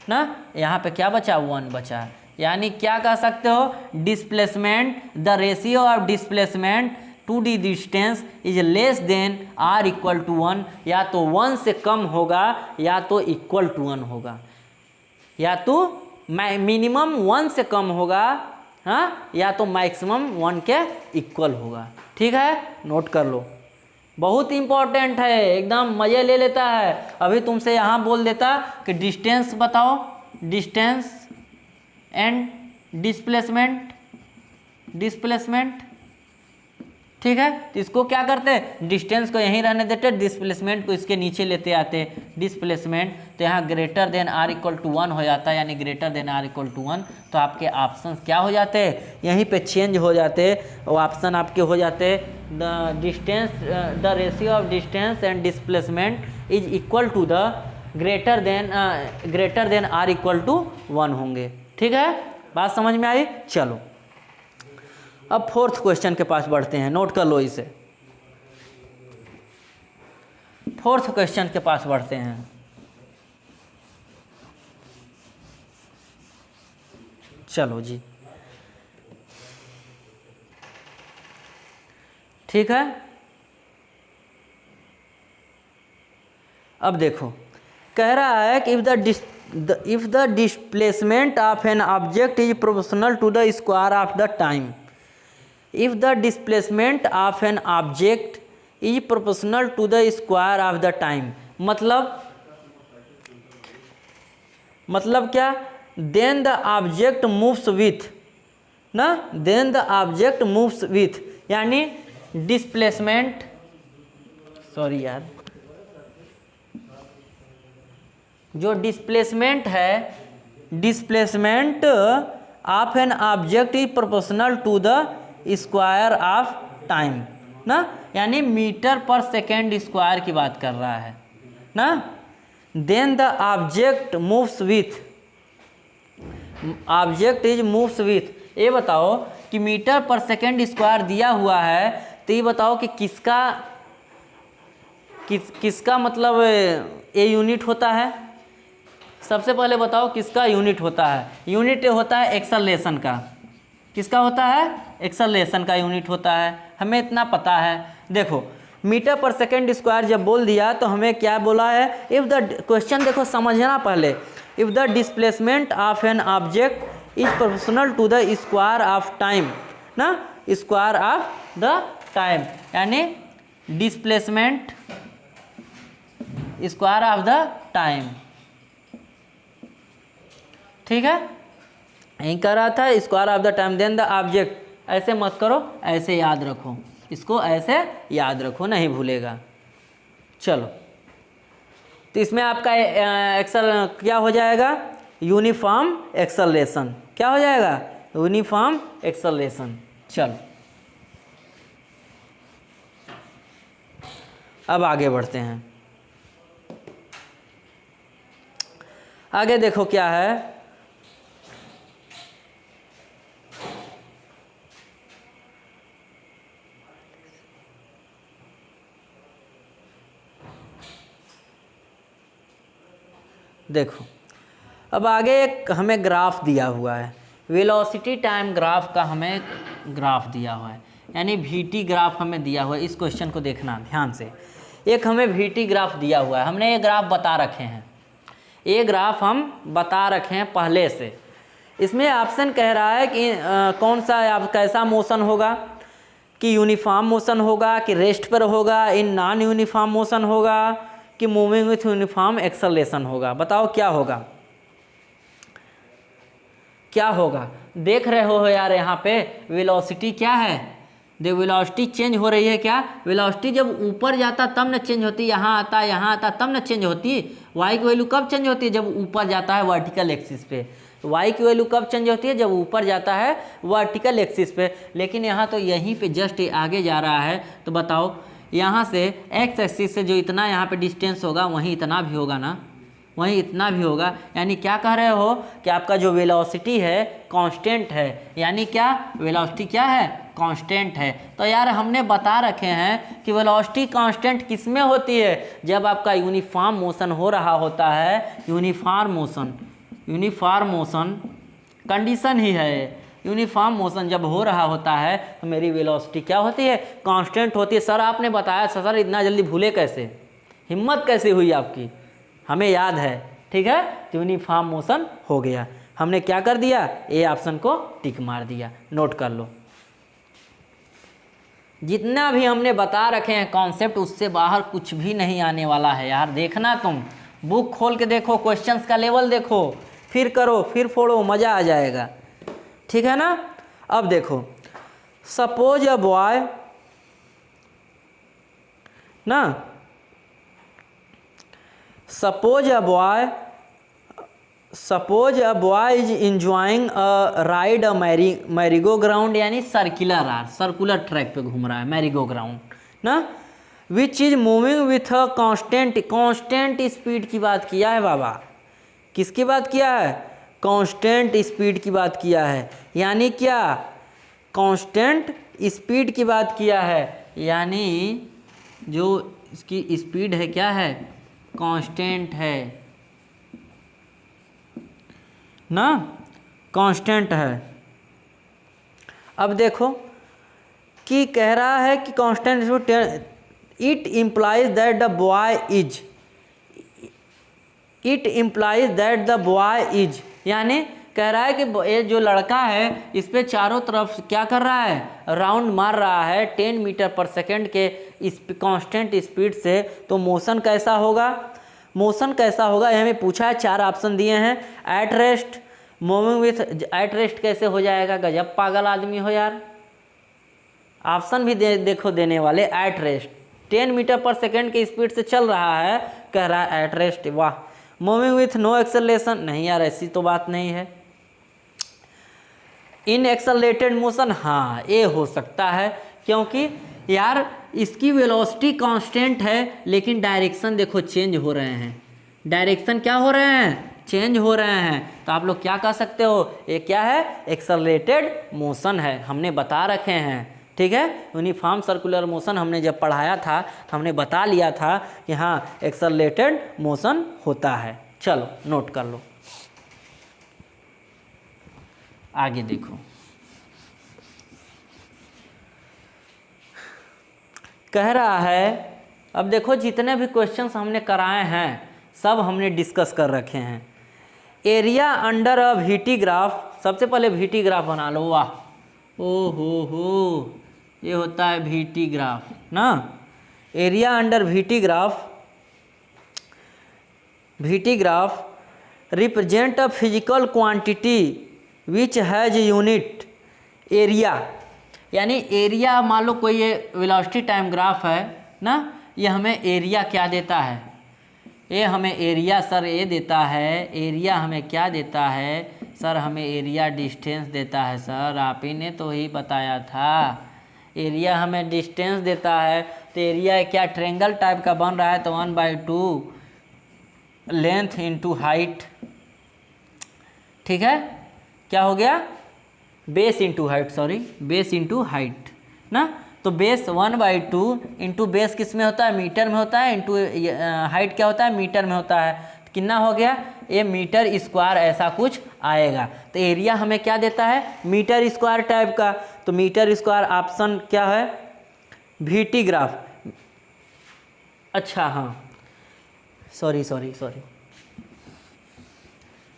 ना, यहाँ पे क्या बचा 1 बचा, यानी क्या कह सकते हो, displacement the ratio of displacement to the distance is less than or equal to 1, या तो 1 से कम होगा या तो इक्वल टू 1 होगा, या तो मिनिमम 1 से कम होगा, हाँ, या तो मैक्सिमम 1 के इक्वल होगा। ठीक है, नोट कर लो, बहुत इंपॉर्टेंट है, एकदम मज़े ले लेता है। अभी तुमसे यहाँ बोल देता कि डिस्टेंस बताओ, डिस्टेंस एंड डिस्प्लेसमेंट, ठीक है, तो इसको क्या करते, डिस्टेंस को यहीं रहने देते, डिस्प्लेसमेंट को इसके नीचे लेते आते, डिस्प्लेसमेंट, तो यहाँ greater than or equal to 1 हो जाता है, यानी greater than or equal to 1, तो आपके ऑप्शन क्या हो जाते हैं, यहीं पे चेंज हो जाते, और ऑप्शन आपके हो जाते the distance, the ratio of distance and displacement is equal to the greater than or equal to 1 होंगे। ठीक है, बात समझ में आई। चलो अब 4th क्वेश्चन के पास बढ़ते हैं, नोट कर लो इसे। 4th क्वेश्चन के पास बढ़ते हैं। चलो जी, ठीक है, अब देखो, कह रहा है कि if the displacement of an object is proportional to the square of the time, if the displacement of an object is proportional to the square of the time, मतलब क्या, then the object moves with ना, then the object moves with, यानी displacement, sorry यार, जो displacement है, displacement of an object is proportional to the square of time ना, यानी metre पर सेकेंड स्क्वायर की बात कर रहा है ना। Then the object moves with, object is moves with, ये बताओ कि मीटर पर सेकेंड स्क्वायर दिया हुआ है, तो ये बताओ कि किसका मतलब ये यूनिट होता है। सबसे पहले बताओ किसका यूनिट होता है, यूनिट होता है एक्सेलरेशन का, किसका होता है, एक्सेलरेशन का यूनिट होता है, हमें इतना पता है। देखो मीटर पर सेकेंड स्क्वायर जब बोल दिया तो हमें क्या बोला है, इफ़ द क्वेश्चन देखो समझना पहले, if the displacement of an object is proportional to the square of time ना, स्क्वायर ऑफ द टाइम, यानी displacement square of the time. ठीक है, यही कर रहा था, square of the time, then the object, ऐसे मत करो, ऐसे याद रखो, इसको ऐसे याद रखो, नहीं भूलेगा। चलो, तो इसमें आपका क्या हो जाएगा, यूनिफॉर्म एक्सेलरेशन, क्या हो जाएगा, यूनिफॉर्म एक्सेलरेशन। चलो अब आगे बढ़ते हैं, आगे देखो क्या है, देखो अब आगे एक हमें ग्राफ दिया हुआ है, वेलोसिटी टाइम ग्राफ का हमें ग्राफ दिया हुआ है, यानी वीटी ग्राफ हमें दिया हुआ है। इस क्वेश्चन को देखना ध्यान से, एक हमें वीटी ग्राफ दिया हुआ है, हमने ये ग्राफ बता रखे हैं, ये ग्राफ हम बता रखे हैं पहले से। इसमें ऑप्शन कह रहा है कि कौन सा आप कैसा मोशन होगा, कि यूनिफॉर्म मोशन होगा, कि रेस्ट पर होगा, इन नॉन यूनिफॉर्म मोशन होगा, कि मूविंग विथ यूनिफॉर्म एक्सेलरेशन होगा। बताओ क्या होगा, क्या होगा। देख रहे हो यार यहाँ पे वेलोसिटी क्या है, देखो वेलोसिटी चेंज हो रही है क्या, वेलोसिटी जब ऊपर जाता तब न चेंज होती, यहाँ आता तब न चेंज होती। वाई की वैल्यू कब चेंज होती है, जब ऊपर जाता है वर्टिकल एक्सिस पे। वाई की वैल्यू कब चेंज होती है, जब ऊपर जाता है वर्टिकल एक्सिस पे। लेकिन यहाँ तो यहीं पे जस्ट आगे जा रहा है, तो बताओ यहाँ से एक्स एक्सिस से जो इतना यहाँ पे डिस्टेंस होगा वहीं इतना भी होगा ना, वहीं इतना भी होगा। यानी क्या कह रहे हो कि आपका जो वेलोसिटी है कांस्टेंट है, यानी क्या वेलोसिटी क्या है कांस्टेंट है। तो यार हमने बता रखे हैं कि वेलोसिटी कांस्टेंट किस में होती है, जब आपका यूनिफॉर्म मोशन हो रहा होता है। यूनिफॉर्म मोशन कंडीशन ही है, यूनिफॉर्म मोशन जब हो रहा होता है तो मेरी वेलोसिटी क्या होती है, कांस्टेंट होती है। सर आपने बताया सर इतना जल्दी भूले कैसे, हिम्मत कैसे हुई आपकी, हमें याद है, ठीक है। तो यूनिफॉर्म मोशन हो गया, हमने क्या कर दिया, ए ऑप्शन को टिक मार दिया, नोट कर लो। जितना भी हमने बता रखे हैं कॉन्सेप्ट उससे बाहर कुछ भी नहीं आने वाला है यार। देखना तुम बुक खोल के देखो, क्वेश्चंस का लेवल देखो, फिर करो, फिर फोड़ो, मज़ा आ जाएगा, ठीक है ना। अब देखो, सपोज अ बॉय ना, suppose a boy is enjoying a ride a merry-go ground, यानी सर्कुलर ट्रैक पे घूम रहा है, मैरीगो ग्राउंड ना, which is moving with a constant speed की बात किया है बाबा। किसकी बात किया है, कांस्टेंट स्पीड की बात किया है, यानी क्या, कांस्टेंट स्पीड की बात किया है, यानी जो इसकी स्पीड है क्या है, कांस्टेंट है ना, कांस्टेंट है। अब देखो कि कह रहा है कि constant, it implies that the boy is, यानी कह रहा है कि ये जो लड़का है इस पे चारों तरफ क्या कर रहा है, राउंड मार रहा है 10 मीटर पर सेकेंड के इस कांस्टेंट स्पीड से। तो मोशन कैसा होगा, ये हमें पूछा है, 4 ऑप्शन दिए हैं। At rest, moving with, at rest कैसे हो जाएगा, गजब पागल आदमी हो यार, ऑप्शन भी देखो देने वाले। एट रेस्ट 10 मीटर पर सेकेंड की स्पीड से चल रहा है, कह रहा है एट रेस्ट, वाह। मूविंग विथ नो एक्सेलरेशन, नहीं यार ऐसी तो बात नहीं है। इन एक्सेलरेटेड मोशन, हाँ ये हो सकता है, क्योंकि यार इसकी वेलोसिटी कांस्टेंट है लेकिन डायरेक्शन देखो चेंज हो रहे हैं, डायरेक्शन क्या हो रहे हैं, चेंज हो रहे हैं। तो आप लोग क्या कह सकते हो, ये क्या है, एक्सेलरेटेड मोशन है, हमने बता रखे हैं, ठीक है। यूनिफॉर्म सर्कुलर मोशन हमने जब पढ़ाया था तो हमने बता लिया था कि हाँ एक्सेलरेटेड मोशन होता है। चलो नोट कर लो, आगे देखो। कह रहा है, अब देखो जितने भी क्वेश्चंस हमने कराए हैं सब हमने डिस्कस कर रखे हैं। Area under a VT graph, सबसे पहले वीटी ग्राफ बना लो, वाह, ओ हो, ये होता है वीटी ग्राफ ना। Area under VT graph represent a physical quantity which has unit area, यानी एरिया, मान लो कोई ये वेलोसिटी टाइम ग्राफ है ना, ये हमें एरिया क्या देता है, ये हमें एरिया सर ये देता है, एरिया हमें क्या देता है सर, हमें एरिया डिस्टेंस देता है सर, आप ही ने तो ही बताया था, एरिया हमें डिस्टेंस देता है। तो एरिया क्या ट्रायंगल टाइप का बन रहा है, तो 1/2 लेंथ इंटू हाइट, ठीक है, क्या हो गया, बेस इंटू हाइट ना। तो बेस 1/2 इंटू बेस किस में होता है, मीटर में होता है, इंटू हाइट क्या होता है, मीटर में होता है। तो कितना हो गया, ये मीटर स्क्वायर ऐसा कुछ आएगा। तो एरिया हमें क्या देता है, मीटर स्क्वायर टाइप का। तो मीटर स्क्वायर ऑप्शन क्या है, वीटी ग्राफ, अच्छा हाँ सॉरी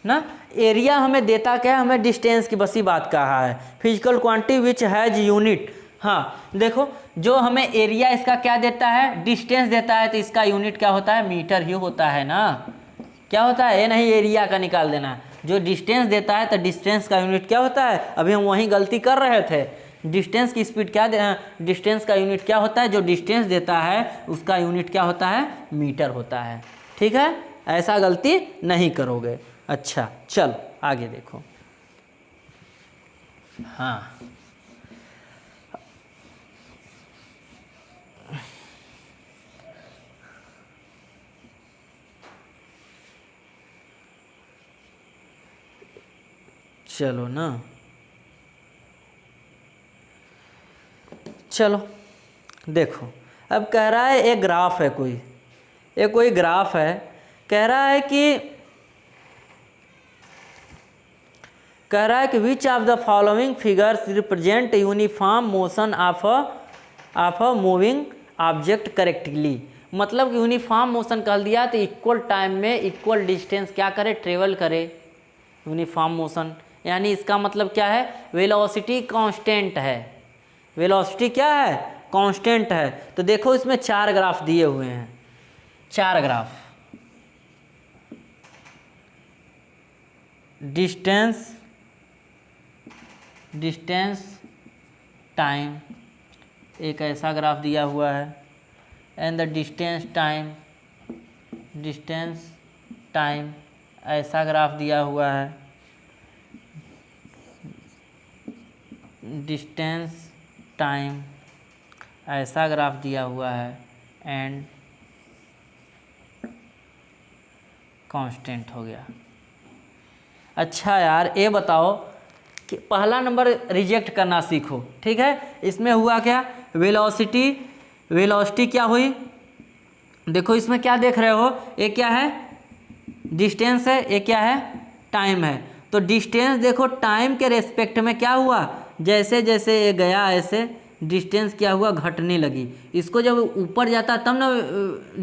ना, एरिया हमें देता क्या है, हमें डिस्टेंस की बस ही बात कहा है, physical quantity which has unit. हाँ देखो जो हमें एरिया इसका क्या देता है, डिस्टेंस देता है, तो इसका यूनिट क्या होता है, मीटर ही होता है ना, क्या होता है, ये नहीं एरिया का निकाल देना, जो डिस्टेंस देता है तो डिस्टेंस का यूनिट क्या होता है। अभी हम वहीं गलती कर रहे थे, डिस्टेंस की स्पीड क्या डिस्टेंस का यूनिट क्या होता है, जो डिस्टेंस देता है उसका यूनिट क्या होता है, मीटर होता है, ठीक है, ऐसा गलती नहीं करोगे। अच्छा चल आगे देखो, हाँ चलो ना, चलो देखो, अब कह रहा है एक ग्राफ है कोई ग्राफ है, कह रहा है कि विच of the following figures represent uniform motion of a moving object correctly. मतलब कि यूनिफॉर्म मोशन कर दिया तो इक्वल टाइम में इक्वल डिस्टेंस क्या करे, ट्रेवल करे यूनिफॉर्म मोशन। यानी इसका मतलब क्या है, वेलोसिटी कांस्टेंट है, वेलोसिटी क्या है, कांस्टेंट है। तो देखो इसमें 4 ग्राफ दिए हुए हैं, 4 ग्राफ, डिस्टेंस टाइम, एक ऐसा ग्राफ दिया हुआ है, एंड द डिस्टेंस टाइम ऐसा ग्राफ दिया हुआ है, डिस्टेंस टाइम ऐसा ग्राफ दिया हुआ है, एंड कांस्टेंट हो गया। अच्छा यार ये बताओ कि पहला नंबर रिजेक्ट करना सीखो, ठीक है। इसमें हुआ क्या, वेलोसिटी क्या हुई, देखो इसमें क्या देख रहे हो, ये क्या है, डिस्टेंस है, ये क्या है, टाइम है। तो डिस्टेंस देखो टाइम के रेस्पेक्ट में क्या हुआ, जैसे जैसे ये गया ऐसे डिस्टेंस क्या हुआ, घटने लगी। इसको जब ऊपर जाता तब ना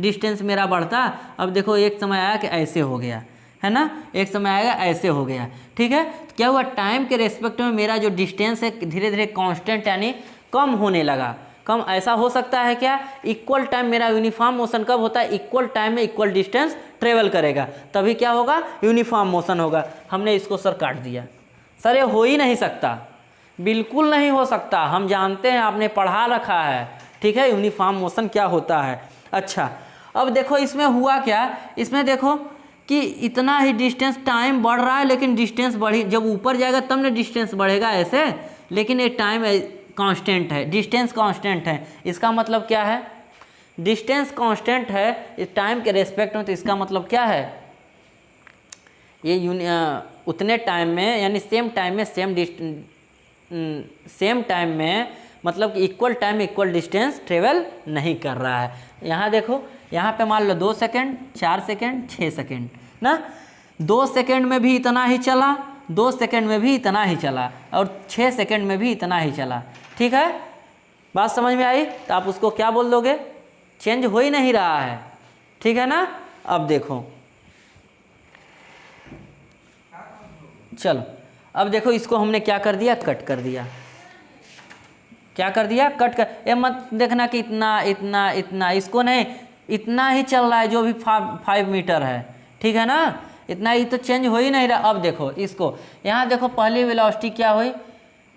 डिस्टेंस मेरा बढ़ता। अब देखो एक समय आया कि ऐसे हो गया, है ना, एक समय आएगा ऐसे हो गया, ठीक है। तो क्या हुआ, टाइम के रेस्पेक्ट में मेरा जो डिस्टेंस है धीरे धीरे कांस्टेंट यानी कम होने लगा। कम ऐसा हो सकता है क्या, इक्वल टाइम मेरा यूनिफॉर्म मोशन कब होता है, इक्वल टाइम में इक्वल डिस्टेंस ट्रेवल करेगा, तभी क्या होगा, यूनिफॉर्म मोशन होगा। हमने इसको सर काट दिया, सर ये हो ही नहीं सकता, बिल्कुल नहीं हो सकता, हम जानते हैं, आपने पढ़ा रखा है, ठीक है, यूनिफॉर्म मोशन क्या होता है। अच्छा अब देखो इसमें हुआ क्या, इसमें देखो कि इतना ही डिस्टेंस टाइम बढ़ रहा है, लेकिन डिस्टेंस बढ़ी, जब ऊपर जाएगा तब ना डिस्टेंस बढ़ेगा ऐसे, लेकिन ये टाइम कांस्टेंट है, डिस्टेंस कांस्टेंट है। इसका मतलब क्या है, डिस्टेंस कांस्टेंट है इस टाइम के रेस्पेक्ट में, तो इसका मतलब क्या है, ये उतने टाइम में यानी सेम टाइम में मतलब कि इक्वल टाइम में इक्वल डिस्टेंस ट्रेवल नहीं कर रहा है। यहाँ देखो, यहाँ पे मान लो 2 सेकेंड, 4 सेकेंड, 6 सेकेंड ना, 2 सेकेंड में भी इतना ही चला, 2 सेकेंड में भी इतना ही चला, और 6 सेकेंड में भी इतना ही चला, ठीक है। बात समझ में आई, तो आप उसको क्या बोल दोगे, चेंज हो ही नहीं रहा है, ठीक है ना। अब देखो, चलो अब देखो इसको हमने क्या कर दिया, कट कर दिया, क्या कर दिया, कट कर। ये मत देखना कि इतना इतना इतना, इसको नहीं, इतना ही चल रहा है जो भी 5 मीटर है, ठीक है ना, इतना ही तो चेंज हो ही नहीं रहा। अब देखो इसको, यहाँ देखो पहली वेलोसिटी क्या हुई,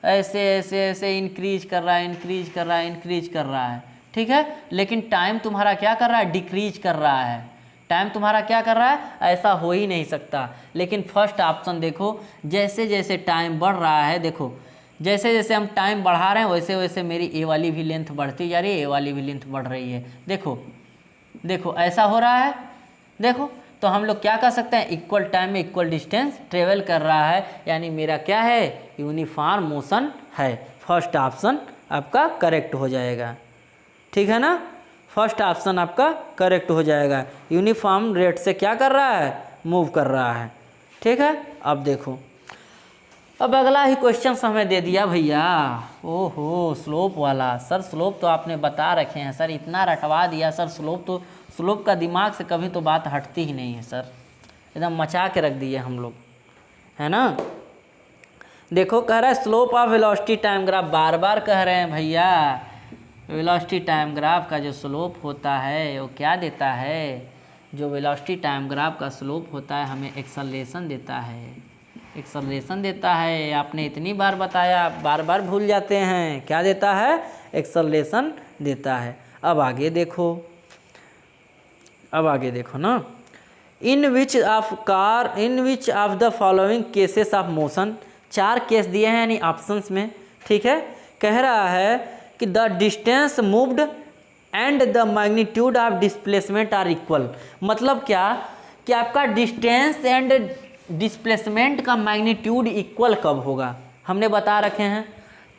ऐसे ऐसे ऐसे इंक्रीज कर रहा है, इंक्रीज कर रहा है, इंक्रीज कर रहा है, ठीक है, लेकिन टाइम तुम्हारा क्या कर रहा है, डिक्रीज कर रहा है, टाइम तुम्हारा क्या कर रहा है, ऐसा हो ही नहीं सकता। लेकिन फर्स्ट ऑप्शन देखो, जैसे जैसे टाइम बढ़ रहा है, देखो जैसे जैसे हम टाइम बढ़ा रहे हैं वैसे वैसे मेरी ए वाली भी लेंथ बढ़ती जा रही है, ए वाली भी लेंथ बढ़ रही है, देखो देखो ऐसा हो रहा है, देखो। तो हम लोग क्या कर सकते हैं, इक्वल टाइम में इक्वल डिस्टेंस ट्रेवल कर रहा है, यानी मेरा क्या है, यूनिफॉर्म मोशन है। फर्स्ट ऑप्शन आपका करेक्ट हो जाएगा, ठीक है ना, फर्स्ट ऑप्शन आपका करेक्ट हो जाएगा। यूनिफॉर्म रेट से क्या कर रहा है, मूव कर रहा है, ठीक है। अब देखो, अब अगला ही क्वेश्चन हमें दे दिया भैया, ओहो स्लोप वाला। सर स्लोप तो आपने बता रखे हैं सर, इतना रटवा दिया सर, स्लोप का दिमाग से कभी तो बात हटती ही नहीं है सर, एकदम मचा के रख दिए हम लोग, है ना। देखो कह रहा है slope of velocity time graph, बार बार कह रहे हैं भैया, वेलोसिटी टाइम ग्राफ का जो स्लोप होता है वो क्या देता है, जो वेलोसिटी टाइम ग्राफ का स्लोप होता है हमें एक्सेलरेशन देता है, एक्सेलरेशन देता है। आपने इतनी बार बताया, बार बार भूल जाते हैं, क्या देता है, एक्सेलरेशन देता है। अब आगे देखो, अब आगे देखो ना, in which of the following cases of motion, 4 case दिए हैं यानी ऑप्शंस में, ठीक है। कह रहा है कि the distance moved and the magnitude of displacement are equal. मतलब क्या कि आपका डिस्टेंस एंड डिस्प्लेसमेंट का मैग्नीट्यूड इक्वल कब होगा, हमने बता रखे हैं।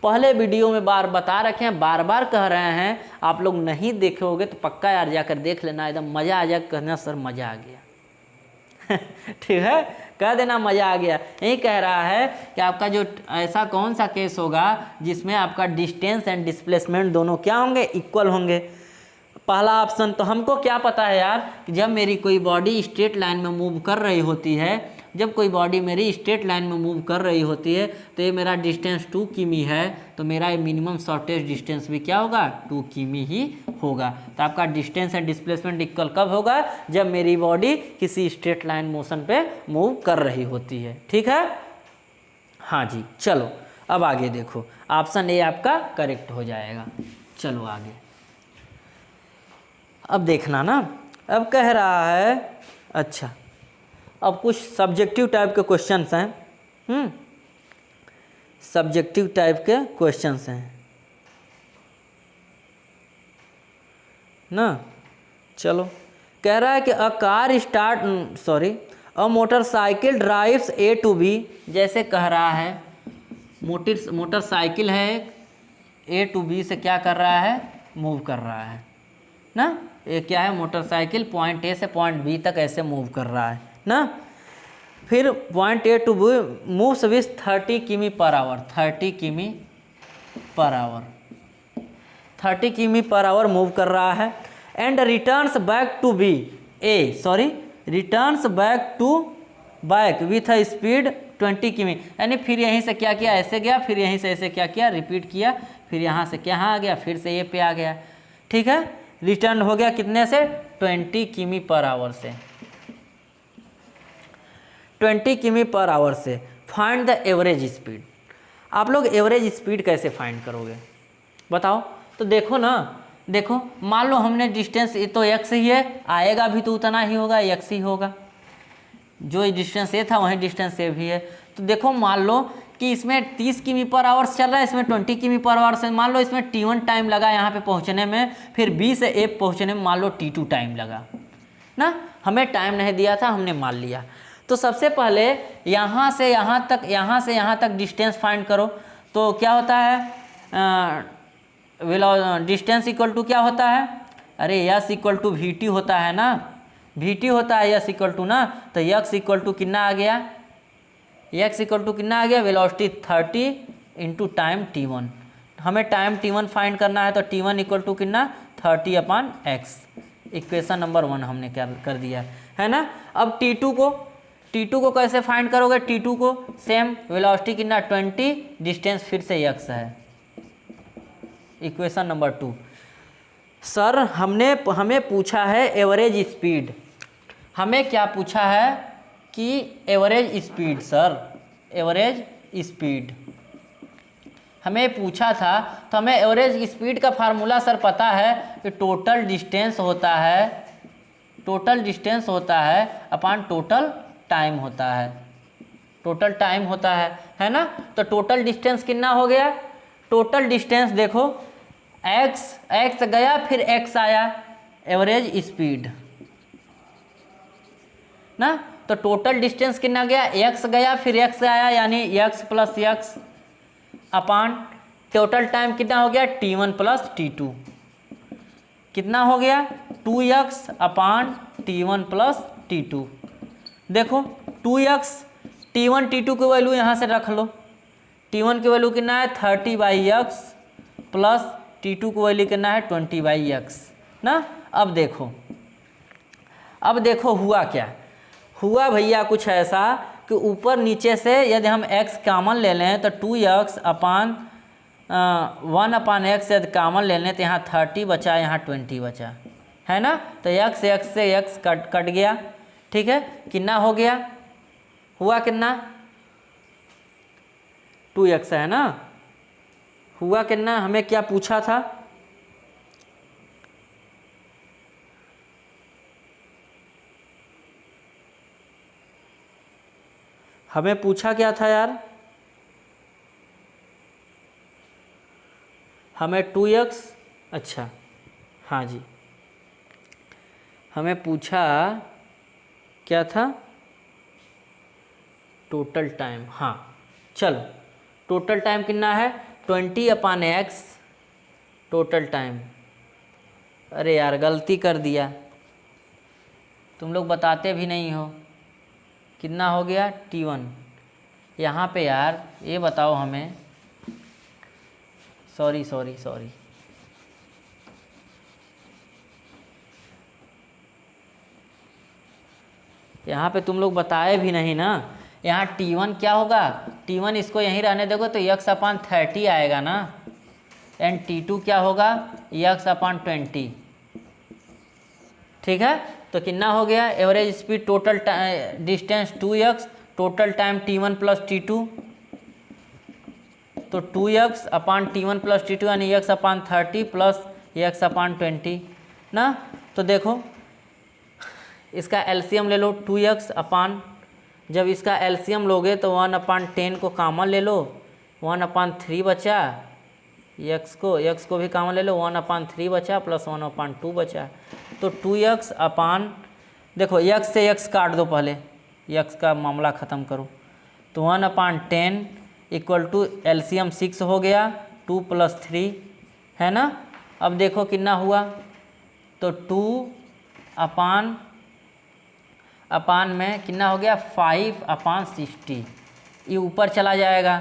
पहले वीडियो में बार बता रखे हैं, बार बार कह रहे हैं, आप लोग नहीं देखे होगे तो पक्का यार जाकर देख लेना, एकदम मज़ा आ जाएगा, कहना सर मज़ा आ गया। ठीक है, कह देना मज़ा आ गया। यही कह रहा है कि आपका जो ऐसा कौन सा केस होगा जिसमें आपका डिस्टेंस एंड डिस्प्लेसमेंट दोनों क्या होंगे, इक्वल होंगे। पहला ऑप्शन, तो हमको क्या पता है यार कि जब मेरी कोई बॉडी स्ट्रेट लाइन में मूव कर रही होती है, जब कोई बॉडी मेरी स्ट्रेट लाइन में मूव कर रही होती है तो ये मेरा डिस्टेंस 2 किमी है, तो मेरा ये मिनिमम शॉर्टेस्ट डिस्टेंस भी क्या होगा, 2 किमी ही होगा। तो आपका डिस्टेंस एंड डिस्प्लेसमेंट इक्वल कब होगा, जब मेरी बॉडी किसी स्ट्रेट लाइन मोशन पे मूव कर रही होती है। ठीक है, हाँ जी। चलो अब आगे देखो, ऑप्शन ए आपका करेक्ट हो जाएगा। चलो आगे अब देखना ना, अब कह रहा है, अच्छा अब कुछ सब्जेक्टिव टाइप के क्वेश्चंस हैं, सब्जेक्टिव टाइप के क्वेश्चंस हैं ना। चलो कह रहा है कि a motorcycle drives A to B, जैसे कह रहा है मोटरसाइकिल है ए टू बी से क्या कर रहा है, मूव कर रहा है ना। ये क्या है, मोटरसाइकिल पॉइंट ए से पॉइंट बी तक ऐसे मूव कर रहा है ना। फिर point A to B moves with 30 किमी पर आवर, 30 किमी पर आवर, 30 किमी पर आवर मूव कर रहा है। And returns back to B returns back with a speed 20 किमी, यानी फिर यहीं से क्या किया, ऐसे गया, फिर यहीं से ऐसे क्या किया, रिपीट किया, फिर यहाँ से क्या आ गया, फिर से ये पे आ गया। ठीक है, रिटर्न हो गया कितने से, 20 किमी पर आवर से, 20 किमी पर आवर से। Find the average speed. आप लोग एवरेज स्पीड कैसे फाइंड करोगे बताओ। तो देखो ना, देखो मान लो हमने डिस्टेंस, ये तो x ही है, आएगा भी तो उतना ही होगा, x ही होगा। जो डिस्टेंस ये था वही डिस्टेंस ये भी है। तो देखो मान लो कि इसमें 30 किमी पर आवर्स चल रहा है, इसमें 20 किमी पर आवर्स है। मान लो इसमें t1 टाइम लगा यहाँ पे पहुँचने में, फिर B से A पहुँचने में मान लो t2 टाइम लगा ना। हमें टाइम नहीं दिया था, हमने मान लिया। तो सबसे पहले यहाँ से यहाँ तक डिस्टेंस फाइंड करो। तो क्या होता है, डिस्टेंस इक्वल टू क्या होता है, अरे S equal to V T होता है ना, वी टी होता है यस इक्वल टू ना। तो यक्स इक्वल टू कितना आ गया, यक्स इक्वल टू कितना आ गया, वेलोसिटी 30 इंटू टाइम t1। हमें टाइम t1 फाइंड करना है, तो t1 इक्वल टू कितना, 30/x। इक्वेशन नंबर 1 हमने क्या कर दिया है ना। अब t2 को कैसे फाइंड करोगे, t2 को सेम वेलोसिटी कितना 20, डिस्टेंस फिर से x है। इक्वेशन नंबर 2, सर हमें पूछा है एवरेज स्पीड, हमें क्या पूछा है कि average speed, sir average speed हमें पूछा था। तो हमें एवरेज स्पीड का फार्मूला सर पता है कि टोटल डिस्टेंस होता है अपॉन टोटल टाइम होता है, टोटल टाइम होता है ना। तो टोटल डिस्टेंस कितना हो गया, टोटल डिस्टेंस देखो x गया फिर x आया, एवरेज स्पीड ना। तो टोटल डिस्टेंस कितना गया, x गया फिर x आया, यानी x plus x upon total time कितना हो गया, t1 प्लस t2 कितना हो गया, 2x upon t1 plus t2। देखो 2x, t1 t2 की वैल्यू यहाँ से रख लो, t1 की वैल्यू कितना है 30/x प्लस t2 की वैल्यू कितना है 20/x ना। अब देखो हुआ क्या, हुआ भैया कुछ ऐसा कि ऊपर नीचे से यदि हम x कॉमन ले लें तो 2x अपॉन 1/x यदि कॉमन ले लें तो यहाँ 30 बचा, यहाँ 20 बचा है ना। तो x से x कट गया, ठीक है, कितना हो गया, हुआ कितना 2x है ना। हुआ कितना, हमें क्या पूछा था, हमें पूछा क्या था यार, हमें 2x, अच्छा हाँ जी, हमें पूछा क्या था, टोटल टाइम। हाँ चलो टोटल टाइम कितना है, 20/x टोटल टाइम। अरे यार गलती कर दिया, तुम लोग बताते भी नहीं हो। कितना हो गया t1। यहाँ पे यार ये बताओ हमें, सॉरी सॉरी सॉरी, यहाँ पे तुम लोग बताए भी नहीं ना। यहाँ t1 क्या होगा, t1 इसको यहीं रहने दोगे तो x/30 आएगा ना, एंड t2 क्या होगा x/20। ठीक है, तो कितना हो गया average speed total distance 2x, total time t1 plus t2, तो 2x/t1 प्लस t2 यानी x/30 प्लस x/20 ना। तो देखो इसका एलसीएम ले लो 2x अपान, जब इसका एलसीएम लोगे तो 1/10 को कॉमन ले लो, 1/3 बचा, x को भी कॉमन ले लो, 1/3 बचा प्लस 1/2 बचा, तो 2x अपान, देखो x से x काट दो, पहले x का मामला ख़त्म करो, तो 1/10 इक्वल टू एलसीएम 6 हो गया, 2 + 3 है ना। अब देखो कितना हुआ, तो 2 अपान में कितना हो गया 5/60, ये ऊपर चला जाएगा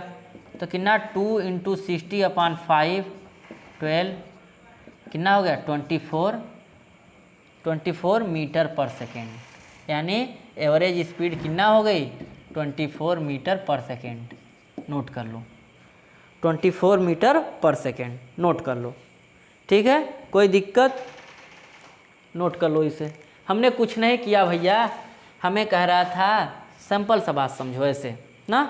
तो कितना 2 × 60/5 12, कितना हो गया 24 मीटर पर सेकेंड, यानी एवरेज स्पीड कितना हो गई 24 मीटर पर सेकेंड। नोट कर लो 24 मीटर पर सेकेंड, नोट कर लो। ठीक है, कोई दिक्कत, नोट कर लो इसे। हमने कुछ नहीं किया भैया, हमें कह रहा था सिंपल सा बात समझो ऐसे ना,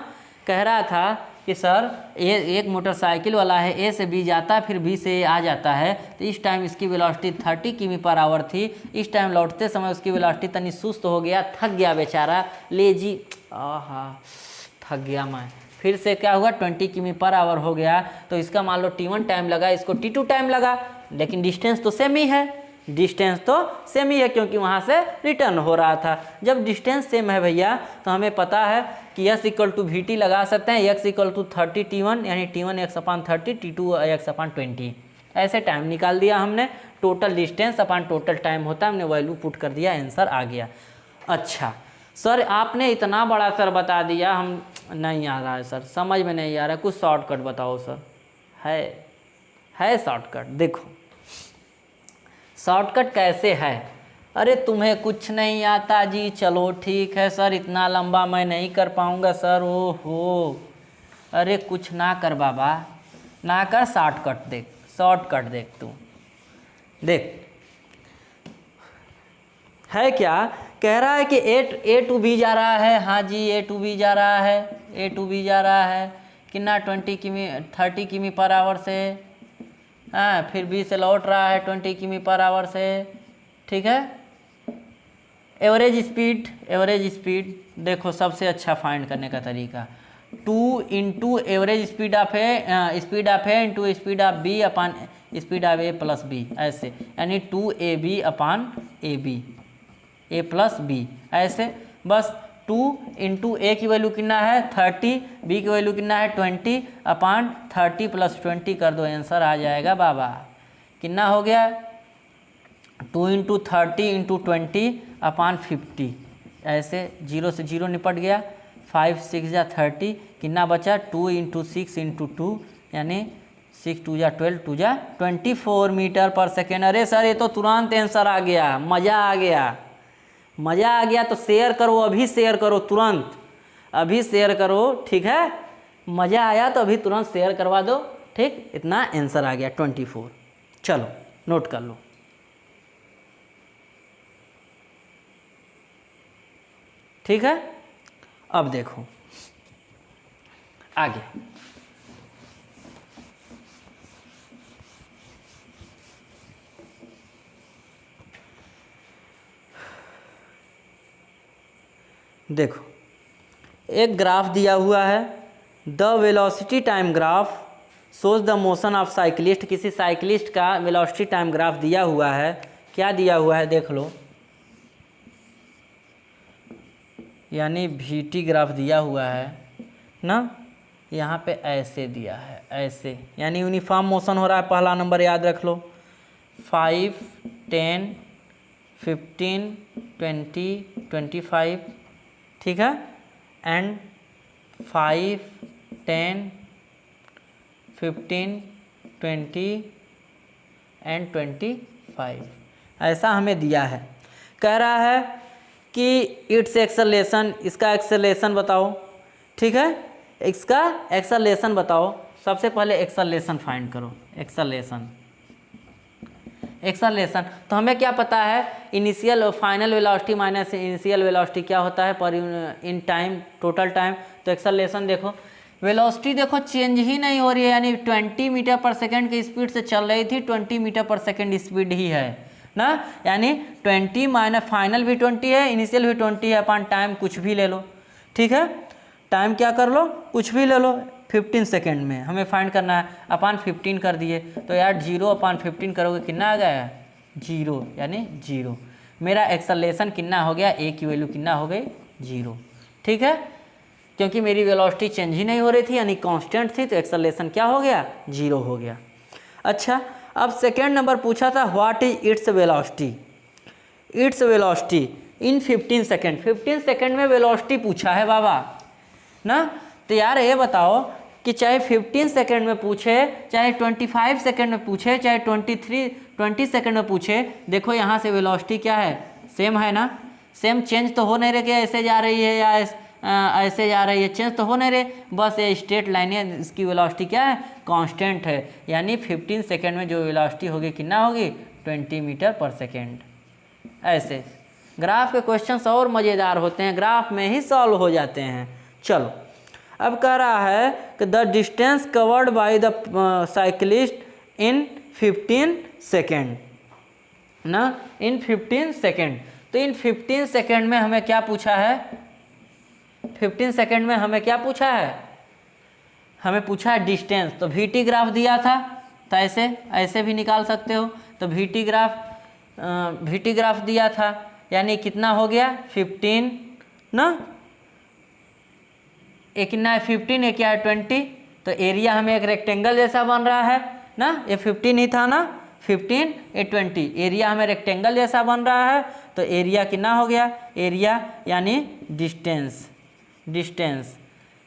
कह रहा था कि सर ये एक मोटरसाइकिल वाला है, ए से बी जाता है फिर बी से ए आ जाता है, तो इस टाइम इसकी वेलोसिटी 30 किमी/आवर थी, इस टाइम लौटते समय उसकी वेलोसिटी तनी सुस्त हो गया, थक गया बेचारा, लेजी, आहा थक गया मैं, फिर से क्या हुआ 20 किमी/आवर हो गया, तो इसका मान लो t1 टाइम लगा, इसको t2 टाइम लगा, लेकिन डिस्टेंस तो सेम ही है, डिस्टेंस तो सेम ही है क्योंकि वहाँ से रिटर्न हो रहा था। जब डिस्टेंस सेम है भैया तो हमें पता है कि s = vt लगा सकते हैं, x = 30 t1 यानी t1 x/30 t2 x/20, ऐसे टाइम निकाल दिया हमने, टोटल डिस्टेंस अपन टोटल टाइम होता है, हमने वैल्यू पुट कर दिया, आंसर आ गया। अच्छा सर आपने इतना बड़ा सर बता दिया, हम नहीं आ रहा है सर, समझ में नहीं आ रहा है, कुछ शॉर्टकट बताओ सर। है शॉर्टकट, देखो शॉर्टकट कैसे है। अरे तुम्हें कुछ नहीं आता जी, चलो ठीक है सर, इतना लंबा मैं नहीं कर पाऊँगा सर, ओहो, अरे कुछ ना कर बाबा, ना कर, शॉर्टकट देख, शॉर्टकट देख, तू देख है क्या, कह रहा है कि ए टू बी जा रहा है, हाँ जी ए टू बी जा रहा है, ए टू बी जा रहा है, कितना 30 किमी/आवर से, हाँ फिर बी से लौट रहा है 20 किमी/आवर से। ठीक है, एवरेज स्पीड देखो सबसे अच्छा फाइंड करने का तरीका 2 × average speed of A into speed of B upon speed of A plus B, ऐसे यानी 2ab/ab ए प्लस बी, ऐसे बस 2 × ए की वैल्यू कितना है 30, बी की वैल्यू कितना है 20/30 + 20 कर दो, आंसर आ जाएगा बाबा। कितना हो गया 2 × 30 × 20/50, ऐसे 0 से 0 निपट गया, 5 6 जा 30, कितना बचा 2 × 6 × 2 यानी 6 2 जा 12 2 जा 24 मीटर पर सेकेंड। अरे सर ये तो तुरंत आंसर आ गया, मज़ा आ गया, मज़ा आ गया। तो शेयर करो, अभी शेयर करो, तुरंत अभी शेयर करो, ठीक है, मज़ा आया तो अभी तुरंत शेयर करवा दो, ठीक, इतना आंसर आ गया 24। चलो नोट कर लो। ठीक है, अब देखो आगे, देखो एक ग्राफ दिया हुआ है, the velocity time graph shows the motion of cyclist, किसी साइकिलिस्ट का वेलोसिटी टाइम ग्राफ दिया हुआ है। क्या दिया हुआ है देख लो, यानी वीटी ग्राफ दिया हुआ है ना, यहाँ पे ऐसे दिया है, ऐसे, यानी यूनिफॉर्म मोशन हो रहा है। पहला नंबर याद रख लो, 5, 10, 15, 20, 25, ठीक है, एंड 5, 10, 15, 20 एंड 25, ऐसा हमें दिया है। कह रहा है कि इट्स एक्सेलरेशन, इसका एक्सेलरेशन बताओ, ठीक है, इसका एक्सेलरेशन बताओ। सबसे पहले एक्सेलरेशन फाइंड करो, एक्सेलरेशन तो हमें क्या पता है, इनिशियल और final velocity minus initial velocity क्या होता है पर इन टाइम, टोटल टाइम। तो एक्सेलरेशन देखो, वेलोसिटी देखो चेंज ही नहीं हो रही है, यानी 20 मीटर पर सेकेंड की स्पीड से चल रही थी, 20 मीटर पर सेकेंड स्पीड ही है ना, यानी 20 माइनस फाइनल भी 20 है, इनिशियल भी 20 है, अपन टाइम कुछ भी ले लो, ठीक है, टाइम क्या कर लो, कुछ भी ले लो, 15 सेकेंड में हमें फाइंड करना है। अपन 15 कर दिए, तो यार 0 अपन 15 करोगे कितना आ गया, 0, यानी 0। मेरा एक्सेलरेशन कितना हो गया, ए की वैल्यू कितना हो गई, 0, ठीक है, क्योंकि मेरी वेलोसिटी चेंज ही नहीं हो रही थी, यानी कांस्टेंट थी, तो एक्सेलरेशन क्या हो गया, 0 हो गया। अच्छा, अब सेकेंड नंबर पूछा था, what is its velocity, its velocity in 15 second, 15 second में वेलोसिटी पूछा है बाबा ना। तो यार ये बताओ कि चाहे 15 सेकेंड में पूछे, चाहे 25 सेकेंड में पूछे, चाहे 20 सेकेंड में पूछे, देखो यहाँ से वेलोसिटी क्या है, सेम है ना, सेम, चेंज तो हो नहीं रही कि ऐसे जा रही है या ऐसे जा रही है, चेंज तो हो नहीं रहे, बस ये स्ट्रेट लाइन है, इसकी वेलोसिटी क्या है, कांस्टेंट है, यानी 15 सेकेंड में जो वेलोसिटी होगी कितना होगी, 20 मीटर पर सेकेंड। ऐसे ग्राफ के क्वेश्चंस और मज़ेदार होते हैं, ग्राफ में ही सॉल्व हो जाते हैं। चलो, अब कह रहा है कि the distance covered by the cyclist in 15 second ना, इन 15 सेकेंड। तो इन 15 सेकेंड में हमें क्या पूछा है, 15 सेकेंड में हमें क्या पूछा है, हमें पूछा है डिस्टेंस। तो वीटी ग्राफ दिया था, तो ऐसे भी निकाल सकते हो। तो वीटी ग्राफ दिया था, यानी कितना हो गया 15 ना, एक कितना है 15, एक क्या है 20। तो एरिया हमें एक रेक्टेंगल जैसा बन रहा है ना, ये 15 ही था ना, 15 ये 20, एरिया हमें रेक्टेंगल जैसा बन रहा है। तो एरिया कितना हो गया, एरिया यानी डिस्टेंस,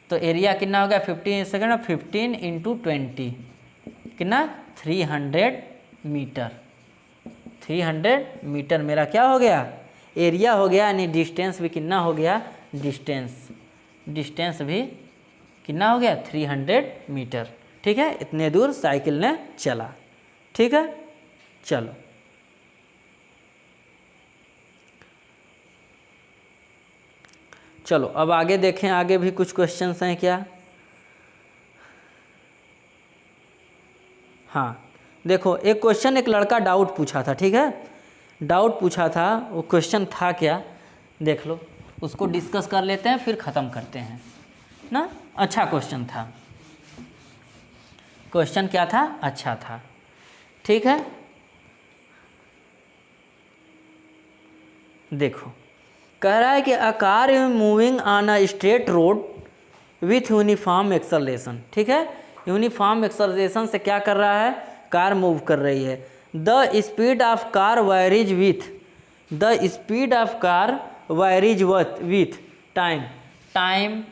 तो एरिया कितना हो गया 15 सेकेंड, 15 इंटू 20 कितना 300 मीटर, 300 मीटर मेरा क्या हो गया, एरिया हो गया, यानी डिस्टेंस भी कितना हो गया, डिस्टेंस भी कितना हो गया 300 मीटर, ठीक है, इतने दूर साइकिल ने चला, ठीक है। चलो अब आगे देखें, आगे भी कुछ क्वेश्चंस हैं क्या। हाँ देखो, एक क्वेश्चन एक लड़का डाउट पूछा था, ठीक है, डाउट पूछा था, वो क्वेश्चन था क्या, देख लो, उसको डिस्कस कर लेते हैं फिर ख़त्म करते हैं ना। अच्छा क्वेश्चन था, क्वेश्चन क्या था, अच्छा था, ठीक है। देखो, कह रहा है कि a car moving on a straight road with uniform acceleration, ठीक है, यूनिफॉर्म एक्सेलरेशन से क्या कर रहा है, कार मूव कर रही है। The speed of car वायरीज with time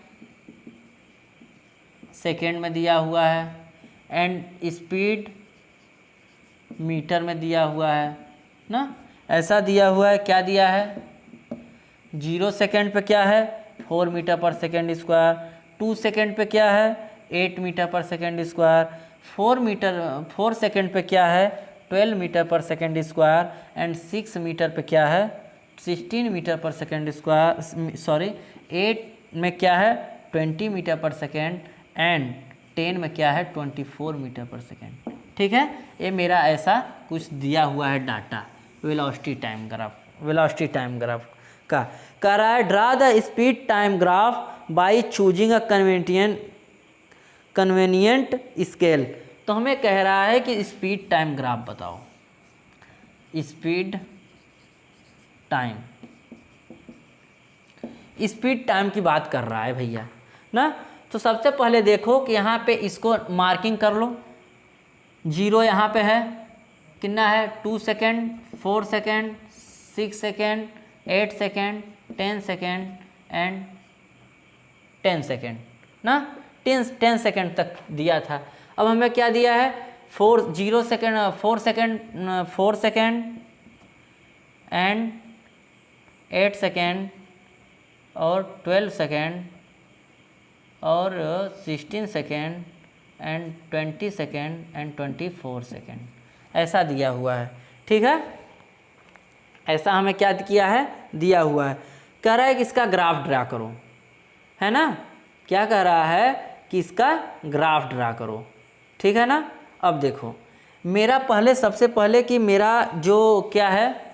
second में दिया हुआ है, एंड स्पीड मीटर में दिया हुआ है ना, ऐसा दिया हुआ है, क्या दिया है, 0 सेकेंड पे क्या है 4 मीटर पर सेकेंड स्क्वायर, 2 सेकेंड पे क्या है 8 मीटर पर सेकेंड स्क्वायर, 4 सेकेंड पे क्या है 12 मीटर पर सेकेंड स्क्वायर, एंड 6 मीटर पे क्या है 16 मीटर पर सेकेंड स्क्वायर, 8 में क्या है 20 मीटर पर सेकेंड, एंड 10 में क्या है 24 मीटर पर सेकेंड, ठीक है। ये मेरा ऐसा कुछ दिया हुआ है डाटा, वेलोसिटी टाइम ग्राफ का। कह रहा है draw the speed time graph by choosing a convenient scale. तो हमें कह रहा है कि स्पीड टाइम ग्राफ बताओ, स्पीड टाइम की बात कर रहा है भैया ना। तो सबसे पहले देखो कि यहाँ पे इसको मार्किंग कर लो। 0 यहाँ पे है, कितना है 2 second, 4 second, 6 second, 8 second, 10 second and 10 second ना, 10 सेकेंड तक दिया था। अब हमें क्या दिया है 4 सेकेंड एंड 8 सेकेंड और 12 सेकेंड और 16 second and 20 second and 24 second, ऐसा दिया हुआ है। ठीक है, ऐसा हमें क्या किया है, दिया हुआ है। कह रहा है कि इसका ग्राफ ड्रा करो, है ना, क्या कह रहा है कि इसका ग्राफ ड्रा करो। ठीक है ना। अब देखो मेरा सबसे पहले कि मेरा जो क्या है,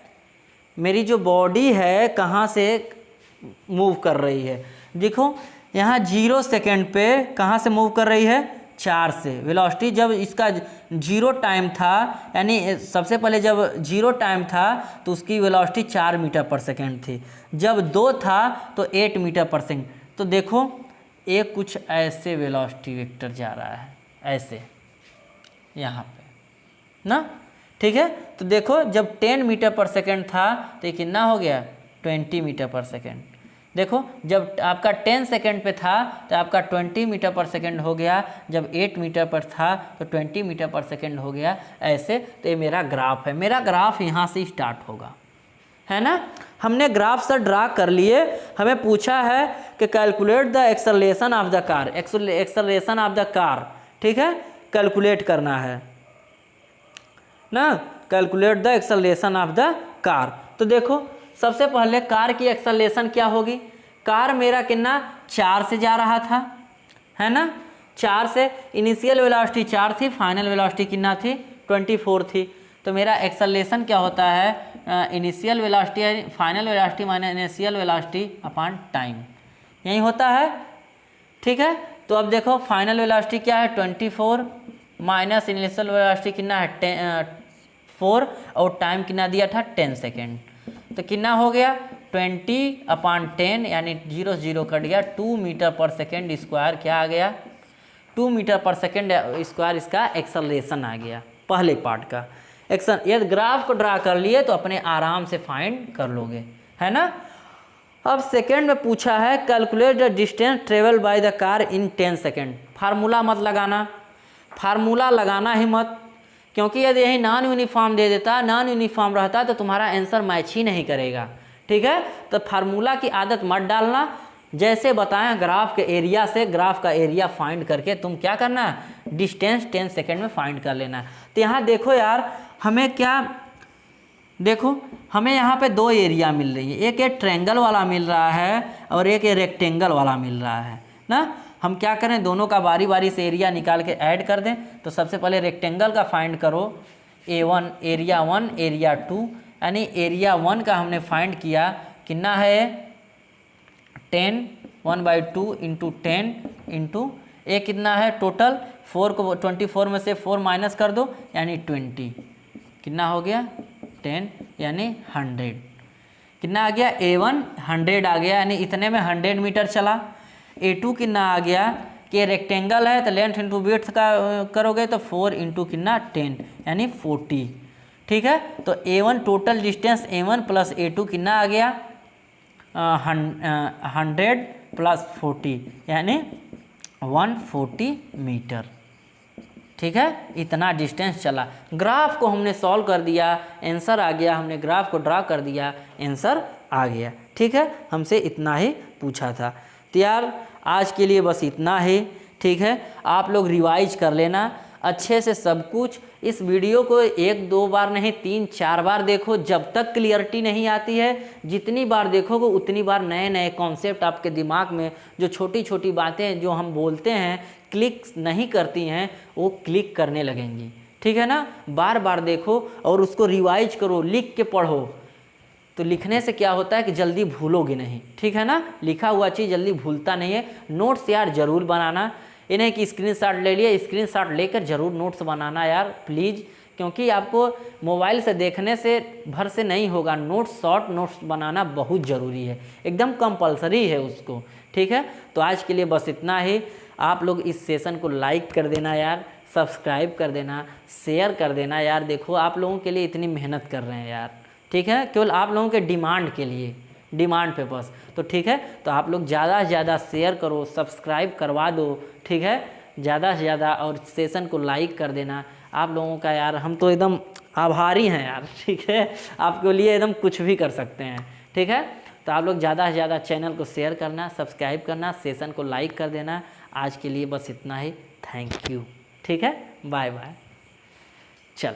मेरी जो बॉडी है कहाँ से मूव कर रही है। देखो यहाँ 0 सेकेंड पे कहाँ से मूव कर रही है, 4 से। वेलोसिटी जब इसका 0 टाइम था, यानी सबसे पहले जब 0 टाइम था तो उसकी वेलोसिटी 4 मीटर पर सेकेंड थी। जब 2 था तो 8 मीटर पर सेकेंड। तो देखो एक कुछ ऐसे वेलोसिटी वेक्टर जा रहा है, ऐसे यहाँ पे ना। ठीक है, तो देखो जब 10 मीटर पर सेकेंड था तो ये कितना हो गया 20 मीटर पर सेकेंड। देखो जब आपका 10 सेकेंड पे था तो आपका 20 मीटर पर सेकेंड हो गया, जब 8 मीटर पर था तो 20 मीटर पर सेकेंड हो गया, ऐसे। तो ये मेरा ग्राफ है, मेरा ग्राफ यहाँ से स्टार्ट होगा, है ना। हमने ग्राफ से ड्रा कर लिए। हमें पूछा है कि calculate the acceleration of the car, acceleration of the car. ठीक है, कैलकुलेट करना है ना, calculate the acceleration of the car. तो देखो सबसे पहले कार की एक्सेलरेशन क्या होगी, कार मेरा कितना 4 से जा रहा था, है ना। 4 से इनिशियल वेलोसिटी 4 थी, फाइनल वेलोसिटी कितना थी 24 थी। तो मेरा एक्सेलरेशन क्या होता है, initial velocity final velocity minus initial velocity upon time, यही होता है। ठीक है, तो अब देखो फाइनल वेलोसिटी क्या है 24 माइनस इनिशियल वेलोसिटी कितना है 4 और टाइम कितना दिया था 10 सेकेंड। तो कितना हो गया 20/10 यानी 0 0 कट गया, 2 मीटर पर सेकेंड स्क्वायर क्या आ गया 2 मीटर पर सेकेंड स्क्वायर इसका एक्सेलरेशन आ गया पहले पार्ट का। यदि ग्राफ को ड्रा कर लिए तो अपने आराम से फाइंड कर लोगे, है ना। अब सेकेंड में पूछा है calculate the distance travel by the car in 10 second. Formula मत लगाना, फार्मूला लगाना ही मत, क्योंकि यदि यही नॉन यूनिफॉर्म दे देता, नॉन यूनिफॉर्म रहता तो तुम्हारा आंसर मैच ही नहीं करेगा। ठीक है, तो फार्मूला की आदत मत डालना। जैसे बताएं ग्राफ के एरिया से, ग्राफ का एरिया फाइंड करके तुम क्या करना है डिस्टेंस 10 सेकेंड में फाइंड कर लेना है। तो यहाँ देखो यार हमें क्या, देखो हमें यहाँ पे 2 एरिया मिल रही है, एक ट्रायंगल वाला मिल रहा है और एक रेक्टेंगल वाला मिल रहा है ना। हम क्या करें दोनों का बारी बारी से एरिया निकाल के ऐड कर दें। तो सबसे पहले रेक्टेंगल का फाइंड करो, A1 एरिया 1 एरिया 2, यानी एरिया 1 का हमने फाइंड किया कितना है 10 1/2 इंटू 10 इंटू ए कितना है टोटल 4 को 24 में से 4 माइनस कर दो यानी 20, कितना हो गया 10 यानी 100। कितना आ गया A1 100 आ गया, यानी इतने में 100 मीटर चला। A2 कितना आ गया कि रेक्टेंगल है तो लेंथ इंटू विड्थ का करोगे तो 4 इंटू कितना 10 यानी 40। ठीक है, तो A1 total distance A1 plus A2 कितना आ गया 100 प्लस 40 यानी 140 मीटर। ठीक है, इतना डिस्टेंस चला। ग्राफ को हमने सॉल्व कर दिया, आंसर आ गया, हमने ग्राफ को ड्रा कर दिया, आंसर आ गया। ठीक है, हमसे इतना ही पूछा था। तो यार आज के लिए बस इतना ही। ठीक है, आप लोग रिवाइज कर लेना अच्छे से सब कुछ। इस वीडियो को 1-2 बार नहीं 3-4 बार देखो, जब तक क्लियरिटी नहीं आती है। जितनी बार देखोगे उतनी बार नए नए कॉन्सेप्ट आपके दिमाग में, जो छोटी छोटी बातें जो हम बोलते हैं क्लिक नहीं करती हैं, वो क्लिक करने लगेंगी। ठीक है ना, बार बार देखो और उसको रिवाइज करो, लिख के पढ़ो। तो लिखने से क्या होता है कि जल्दी भूलोगे नहीं। ठीक है ना, लिखा हुआ चीज़ जल्दी भूलता नहीं है। नोट्स यार ज़रूर बनाना, ये नहीं कि स्क्रीनशॉट ले लिया, स्क्रीनशॉट लेकर ज़रूर नोट्स बनाना यार प्लीज़, क्योंकि आपको मोबाइल से देखने से भर से नहीं होगा। नोट्स शॉर्ट नोट्स बनाना बहुत ज़रूरी है, एकदम कंपलसरी है उसको। ठीक है, तो आज के लिए बस इतना ही। आप लोग इस सेशन को लाइक कर देना यार, सब्सक्राइब कर देना, शेयर कर देना यार। देखो आप लोगों के लिए इतनी मेहनत कर रहे हैं यार, ठीक है, केवल आप लोगों के डिमांड के लिए, डिमांड पे बस। तो ठीक है, तो आप लोग ज़्यादा से ज़्यादा शेयर करो, सब्सक्राइब करवा दो, ठीक है, ज़्यादा से ज़्यादा, और सेशन को लाइक कर देना। आप लोगों का यार हम तो एकदम आभारी हैं यार, ठीक है, आपके लिए एकदम कुछ भी कर सकते हैं, ठीक है। तो आप लोग ज़्यादा से ज़्यादा चैनल को शेयर करना, सब्सक्राइब करना, सेशन को लाइक कर देना। आज के लिए बस इतना ही, थैंक यू, ठीक है, बाय बाय, चल।